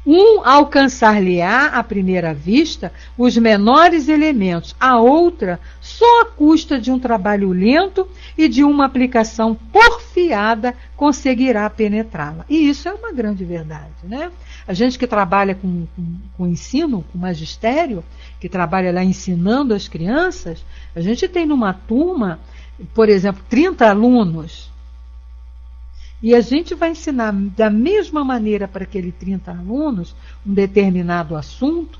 Um alcançar-lhe-á, à primeira vista, os menores elementos, a outra, só à custa de um trabalho lento e de uma aplicação porfiada, conseguirá penetrá-la. E isso é uma grande verdade, né? A gente que trabalha com ensino, com magistério, que trabalha lá ensinando as crianças, a gente tem numa turma, por exemplo, 30 alunos, e a gente vai ensinar da mesma maneira para aqueles 30 alunos um determinado assunto,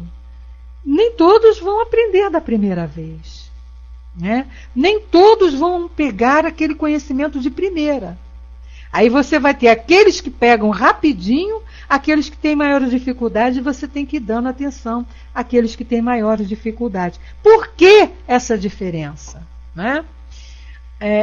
nem todos vão aprender da primeira vez, né? Nem todos vão pegar aquele conhecimento de primeira. Aí você vai ter aqueles que pegam rapidinho, aqueles que têm maiores dificuldades, e você tem que ir dando atenção àqueles que têm maiores dificuldades. Por que essa diferença, né?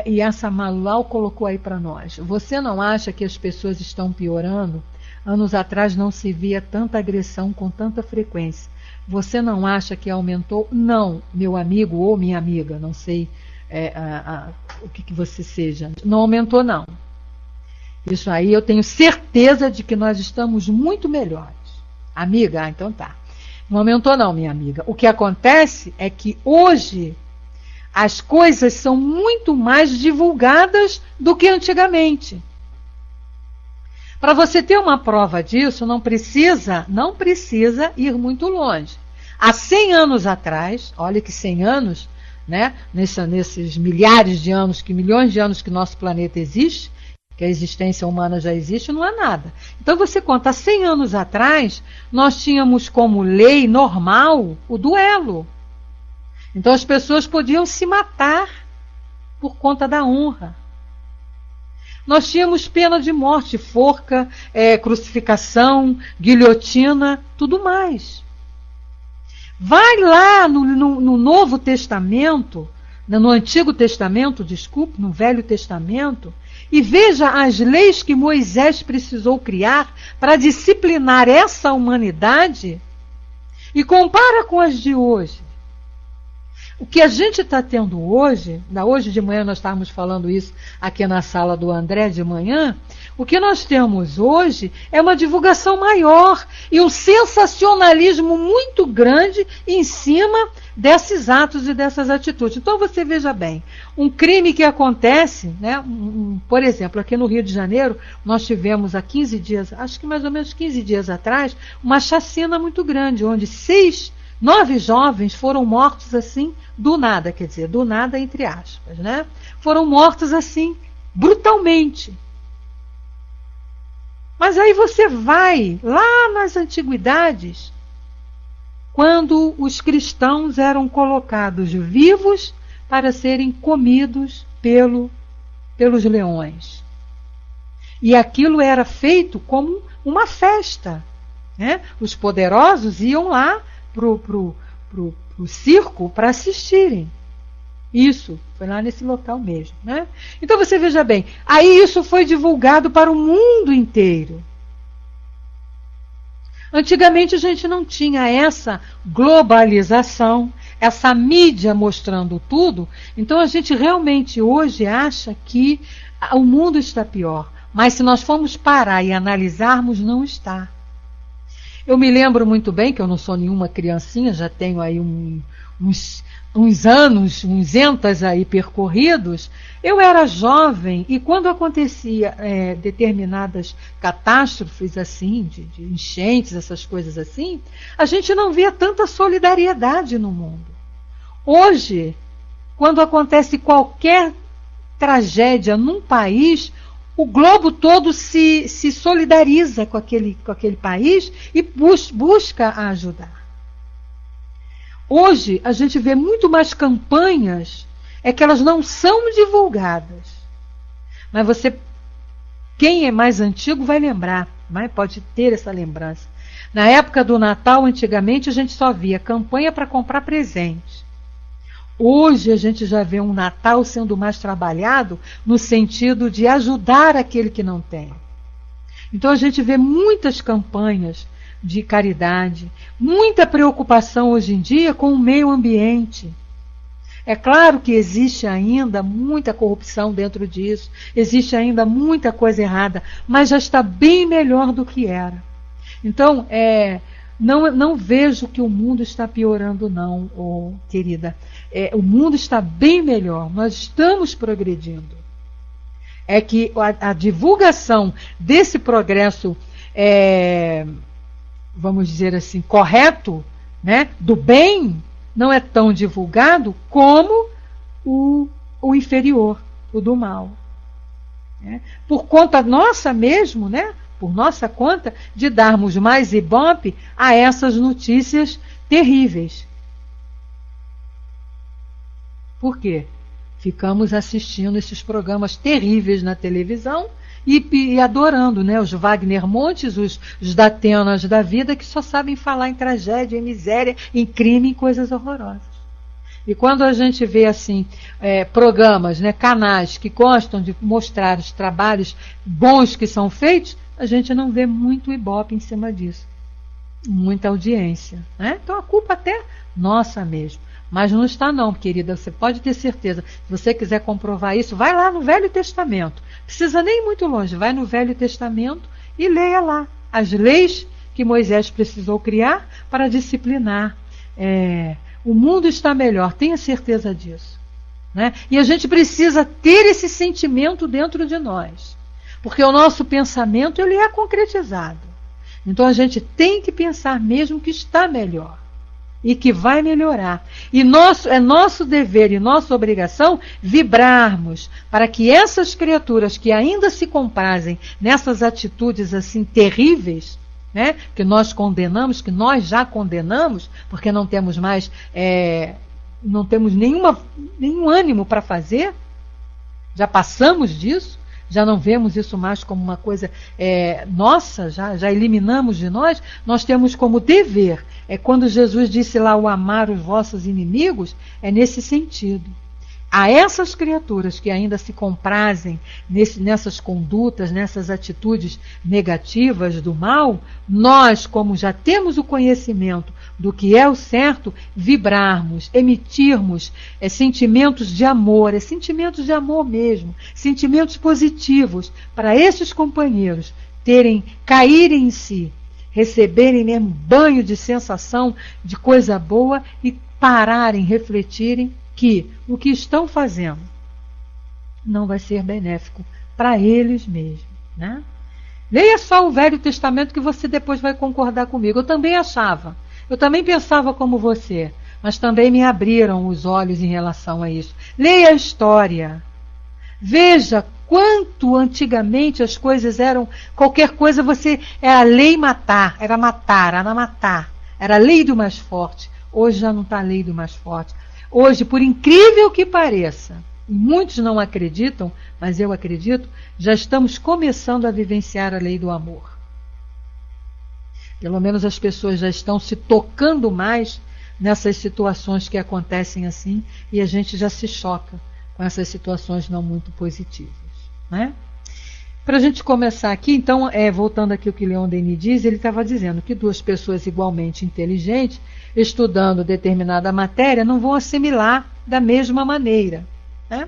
E essa Malulau colocou aí para nós: você não acha que as pessoas estão piorando? Anos atrás não se via tanta agressão com tanta frequência. Você não acha que aumentou? Não, meu amigo ou minha amiga, não sei o que você seja. Não aumentou, não. Isso aí eu tenho certeza de que nós estamos muito melhores. Amiga, então tá. Não aumentou, não, minha amiga. O que acontece é que hoje as coisas são muito mais divulgadas do que antigamente. Para você ter uma prova disso, não precisa ir muito longe. Há 100 anos atrás, olha que 100 anos, né, nesses milhares de anos, milhões de anos que nosso planeta existe, que a existência humana já existe, não há nada. Então você conta, há 100 anos atrás, nós tínhamos como lei normal o duelo. Então as pessoas podiam se matar por conta da honra. Nós tínhamos pena de morte, forca, crucificação, guilhotina, tudo mais. Vai lá no Novo Testamento, no Antigo Testamento, desculpe, no Velho Testamento, e veja as leis que Moisés precisou criar para disciplinar essa humanidade e compara com as de hoje. O que a gente está tendo hoje de manhã nós estávamos falando isso aqui na sala do André de manhã, o que nós temos hoje é uma divulgação maior e um sensacionalismo muito grande em cima desses atos e dessas atitudes. Então você veja bem, um crime que acontece, né, por exemplo, aqui no Rio de Janeiro, nós tivemos há 15 dias, acho que mais ou menos 15 dias atrás, uma chacina muito grande, onde 9 jovens foram mortos assim, do nada, quer dizer, do nada entre aspas, né? Foram mortos assim, brutalmente. Mas aí você vai lá nas antiguidades, quando os cristãos eram colocados vivos para serem comidos pelos leões. E aquilo era feito como uma festa, né? Os poderosos iam lá pro circo para assistirem. Isso, foi lá nesse local mesmo, né? Então você veja bem, aí isso foi divulgado para o mundo inteiro. Antigamente a gente não tinha essa globalização, essa mídia mostrando tudo, então a gente realmente hoje acha que o mundo está pior. Mas se nós formos parar e analisarmos, não está. Eu me lembro muito bem que eu não sou nenhuma criancinha, já tenho aí uns anos, uns entas aí percorridos. Eu era jovem e quando acontecia determinadas catástrofes assim, de enchentes, essas coisas assim, a gente não via tanta solidariedade no mundo. Hoje, quando acontece qualquer tragédia num país, o globo todo se solidariza com aquele país e busca ajudar. Hoje, a gente vê muito mais campanhas, que elas não são divulgadas. Mas quem é mais antigo vai lembrar, pode ter essa lembrança. Na época do Natal, antigamente, a gente só via campanha para comprar presente. Hoje a gente já vê um Natal sendo mais trabalhado no sentido de ajudar aquele que não tem. Então a gente vê muitas campanhas de caridade, muita preocupação hoje em dia com o meio ambiente. É claro que existe ainda muita corrupção dentro disso, existe ainda muita coisa errada, mas já está bem melhor do que era. Então, não vejo que o mundo está piorando não, querida. O mundo está bem melhor, nós estamos progredindo. É que a divulgação desse progresso, vamos dizer assim, correto, né, do bem, não é tão divulgado como o inferior, o do mal. Né? Por conta nossa mesmo, né, por nossa conta, de darmos mais ibope a essas notícias terríveis. Por quê? Ficamos assistindo esses programas terríveis na televisão e adorando, né, os Wagner Montes, os Datenas da vida, que só sabem falar em tragédia, em miséria, em crime, em coisas horrorosas. E quando a gente vê assim programas, né, canais que gostam de mostrar os trabalhos bons que são feitos, a gente não vê muito ibope em cima disso. muita audiência, né? Então a culpa até nossa mesmo. Mas não está não, querida, você pode ter certeza. Se você quiser comprovar isso, vai lá no Velho Testamento. Precisa nem ir muito longe, vai no Velho Testamento e leia lá as leis que Moisés precisou criar para disciplinar. O mundo está melhor, tenha certeza disso, né? E a gente precisa ter esse sentimento dentro de nós, porque o nosso pensamento ele é concretizado. Então a gente tem que pensar mesmo que está melhor e que vai melhorar. E é nosso dever e nossa obrigação vibrarmos para que essas criaturas que ainda se comprazem nessas atitudes assim terríveis, né, que nós condenamos, que nós já condenamos, porque não temos mais, não temos nenhum ânimo para fazer, já passamos disso, já não vemos isso mais como uma coisa nossa, já eliminamos de nós. Nós temos como dever, quando Jesus disse lá o amar os vossos inimigos, é nesse sentido. A essas criaturas que ainda se comprazem nessas condutas, nessas atitudes negativas do mal, nós, como já temos o conhecimento do que é o certo, vibrarmos, emitirmos sentimentos de amor, sentimentos de amor mesmo, sentimentos positivos para esses companheiros caírem em si, receberem mesmo banho de sensação de coisa boa e pararem, refletirem que o que estão fazendo não vai ser benéfico para eles mesmos, né? Leia só o Velho Testamento que você depois vai concordar comigo. Eu também pensava como você, mas também me abriram os olhos em relação a isso. Leia a história. Veja quanto antigamente as coisas eram, qualquer coisa era lei matar, era matar, era a lei do mais forte. Hoje já não está a lei do mais forte. Hoje, por incrível que pareça, e muitos não acreditam, mas eu acredito, já estamos começando a vivenciar a lei do amor. Pelo menos as pessoas já estão se tocando mais nessas situações que acontecem assim, e a gente já se choca com essas situações não muito positivas, né? Para a gente começar aqui, então, voltando aqui ao que Leon Denis diz, ele estava dizendo que duas pessoas igualmente inteligentes, estudando determinada matéria, não vão assimilar da mesma maneira, né?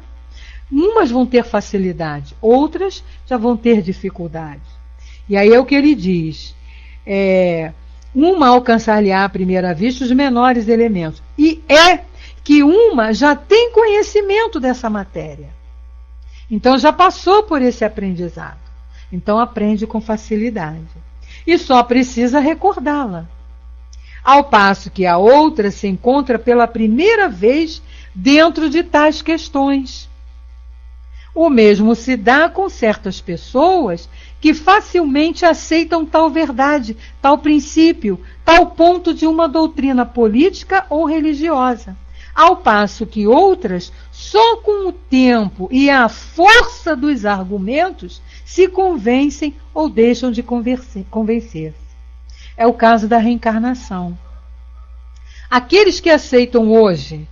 Umas vão ter facilidade, outras já vão ter dificuldade. E aí é o que ele diz, uma alcançar-lhe-á à primeira vista os menores elementos, e é que uma já tem conhecimento dessa matéria. Então já passou por esse aprendizado. Então aprende com facilidade. E só precisa recordá-la. Ao passo que a outra se encontra pela primeira vez dentro de tais questões. O mesmo se dá com certas pessoas que facilmente aceitam tal verdade, tal princípio, tal ponto de uma doutrina política ou religiosa. Ao passo que outras, só com o tempo e a força dos argumentos, se convencem ou deixam de convencer-se. É o caso da reencarnação. Aqueles que aceitam hoje,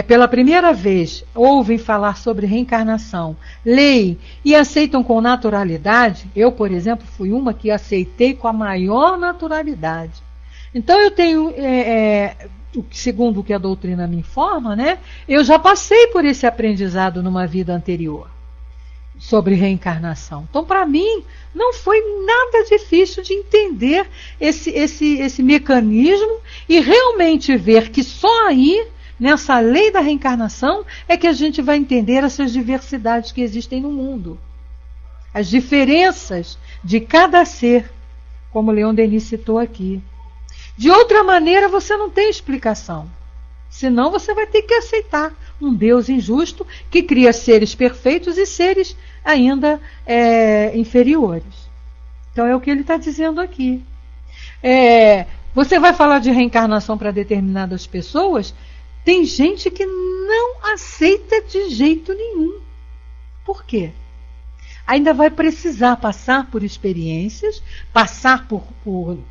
pela primeira vez, ouvem falar sobre reencarnação, leem e aceitam com naturalidade. Eu, por exemplo, fui uma que aceitei com a maior naturalidade. Então eu tenho... segundo o que a doutrina me informa, né, eu já passei por esse aprendizado numa vida anterior sobre reencarnação. Então, para mim, não foi nada difícil de entender esse mecanismo e realmente ver que só aí, nessa lei da reencarnação, é que a gente vai entender essas diversidades que existem no mundo. As diferenças de cada ser, como Leon Denis citou aqui. De outra maneira, você não tem explicação. Senão você vai ter que aceitar um Deus injusto que cria seres perfeitos e seres ainda inferiores. Então é o que ele está dizendo aqui. Você vai falar de reencarnação para determinadas pessoas, tem gente que não aceita de jeito nenhum. Por quê? Ainda vai precisar passar por experiências, passar por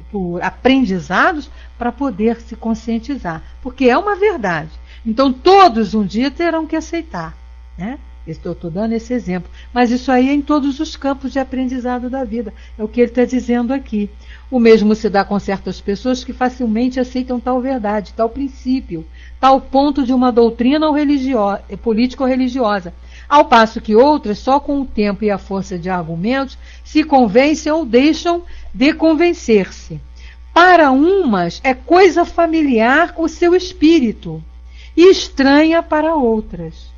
aprendizados para poder se conscientizar. Porque é uma verdade. Então todos um dia terão que aceitar, né? Estou dando esse exemplo. Mas isso aí é em todos os campos de aprendizado da vida. É o que ele está dizendo aqui. O mesmo se dá com certas pessoas que facilmente aceitam tal verdade, tal princípio, tal ponto de uma doutrina política ou religiosa. Ao passo que outras, só com o tempo e a força de argumentos, se convencem ou deixam de convencer-se. Para umas é coisa familiar o seu espírito e estranha para outras.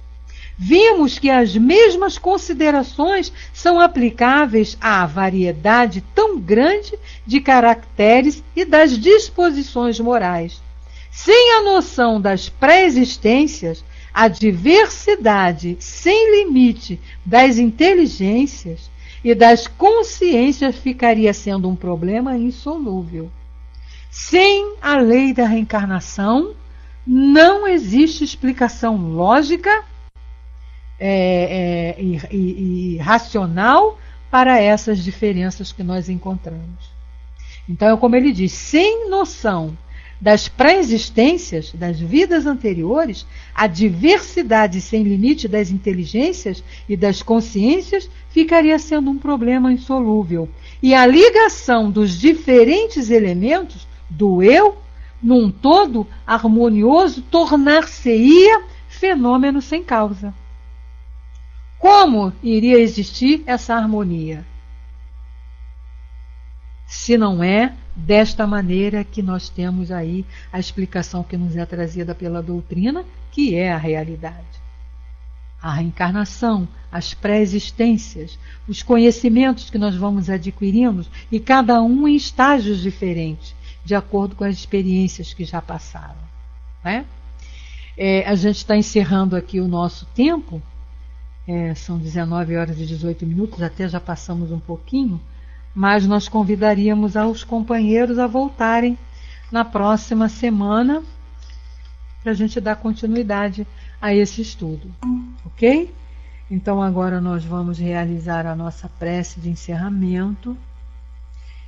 Vimos que as mesmas considerações são aplicáveis à variedade tão grande de caracteres e das disposições morais. Sem a noção das pré-existências, a diversidade sem limite das inteligências e das consciências ficaria sendo um problema insolúvel. Sem a lei da reencarnação, não existe explicação lógica e racional para essas diferenças que nós encontramos. Então, como ele diz, sem noção das pré-existências, das vidas anteriores, a diversidade sem limite das inteligências e das consciências ficaria sendo um problema insolúvel. E a ligação dos diferentes elementos do eu, num todo harmonioso, tornar-se-ia fenômeno sem causa. Como iria existir essa harmonia? Se não é desta maneira que nós temos aí a explicação que nos é trazida pela doutrina, que é a realidade. A reencarnação, as pré-existências, os conhecimentos que nós vamos adquirindo, e cada um em estágios diferentes, de acordo com as experiências que já passaram. Né? A gente está encerrando aqui o nosso tempo, são 19 horas e 18 minutos, até já passamos um pouquinho, mas nós convidaríamos aos companheiros a voltarem na próxima semana para a gente dar continuidade a esse estudo, ok? Então agora nós vamos realizar a nossa prece de encerramento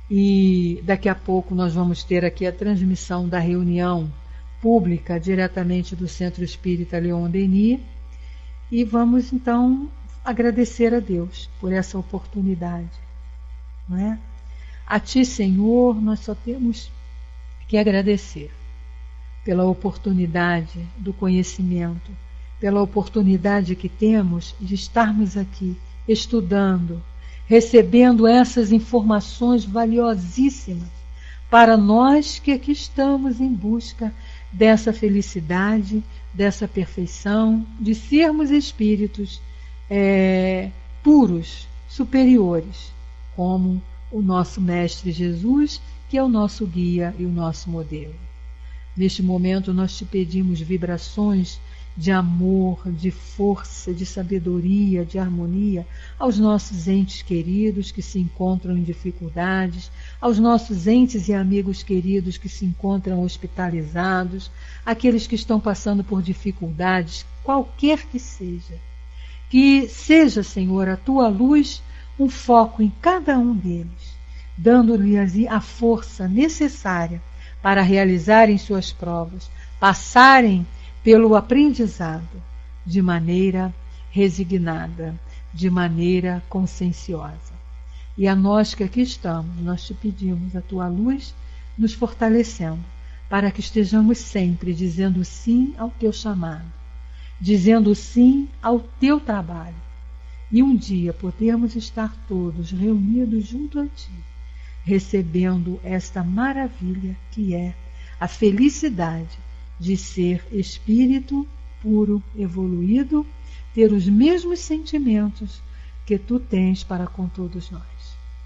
e daqui a pouco nós vamos ter aqui a transmissão da reunião pública diretamente do Centro Espírita Leon Denis e vamos então agradecer a Deus por essa oportunidade. Não é? A Ti, Senhor, nós só temos que agradecer pela oportunidade do conhecimento, pela oportunidade que temos de estarmos aqui estudando, recebendo essas informações valiosíssimas para nós que aqui estamos em busca dessa felicidade, dessa perfeição, de sermos espíritos puros, superiores, como o nosso Mestre Jesus, que é o nosso guia e o nosso modelo. Neste momento nós te pedimos vibrações de amor, de força, de sabedoria, de harmonia aos nossos entes queridos que se encontram em dificuldades, aos nossos entes e amigos queridos que se encontram hospitalizados, aqueles que estão passando por dificuldades, qualquer que seja. Que seja, Senhor, a Tua luz um foco em cada um deles, dando-lhes a força necessária para realizarem suas provas, passarem pelo aprendizado de maneira resignada, de maneira conscienciosa. E a nós que aqui estamos, nós te pedimos a Tua luz nos fortalecendo, para que estejamos sempre dizendo sim ao Teu chamado, dizendo sim ao Teu trabalho, e um dia podermos estar todos reunidos junto a Ti, recebendo esta maravilha que é a felicidade de ser espírito puro, evoluído, ter os mesmos sentimentos que Tu tens para com todos nós.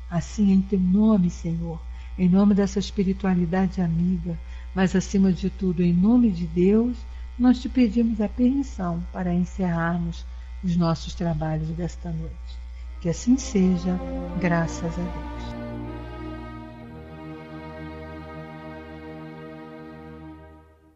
Assim, em Teu nome, Senhor, em nome dessa espiritualidade amiga, mas acima de tudo, em nome de Deus, nós Te pedimos a permissão para encerrarmos os nossos trabalhos desta noite. Que assim seja, graças a Deus.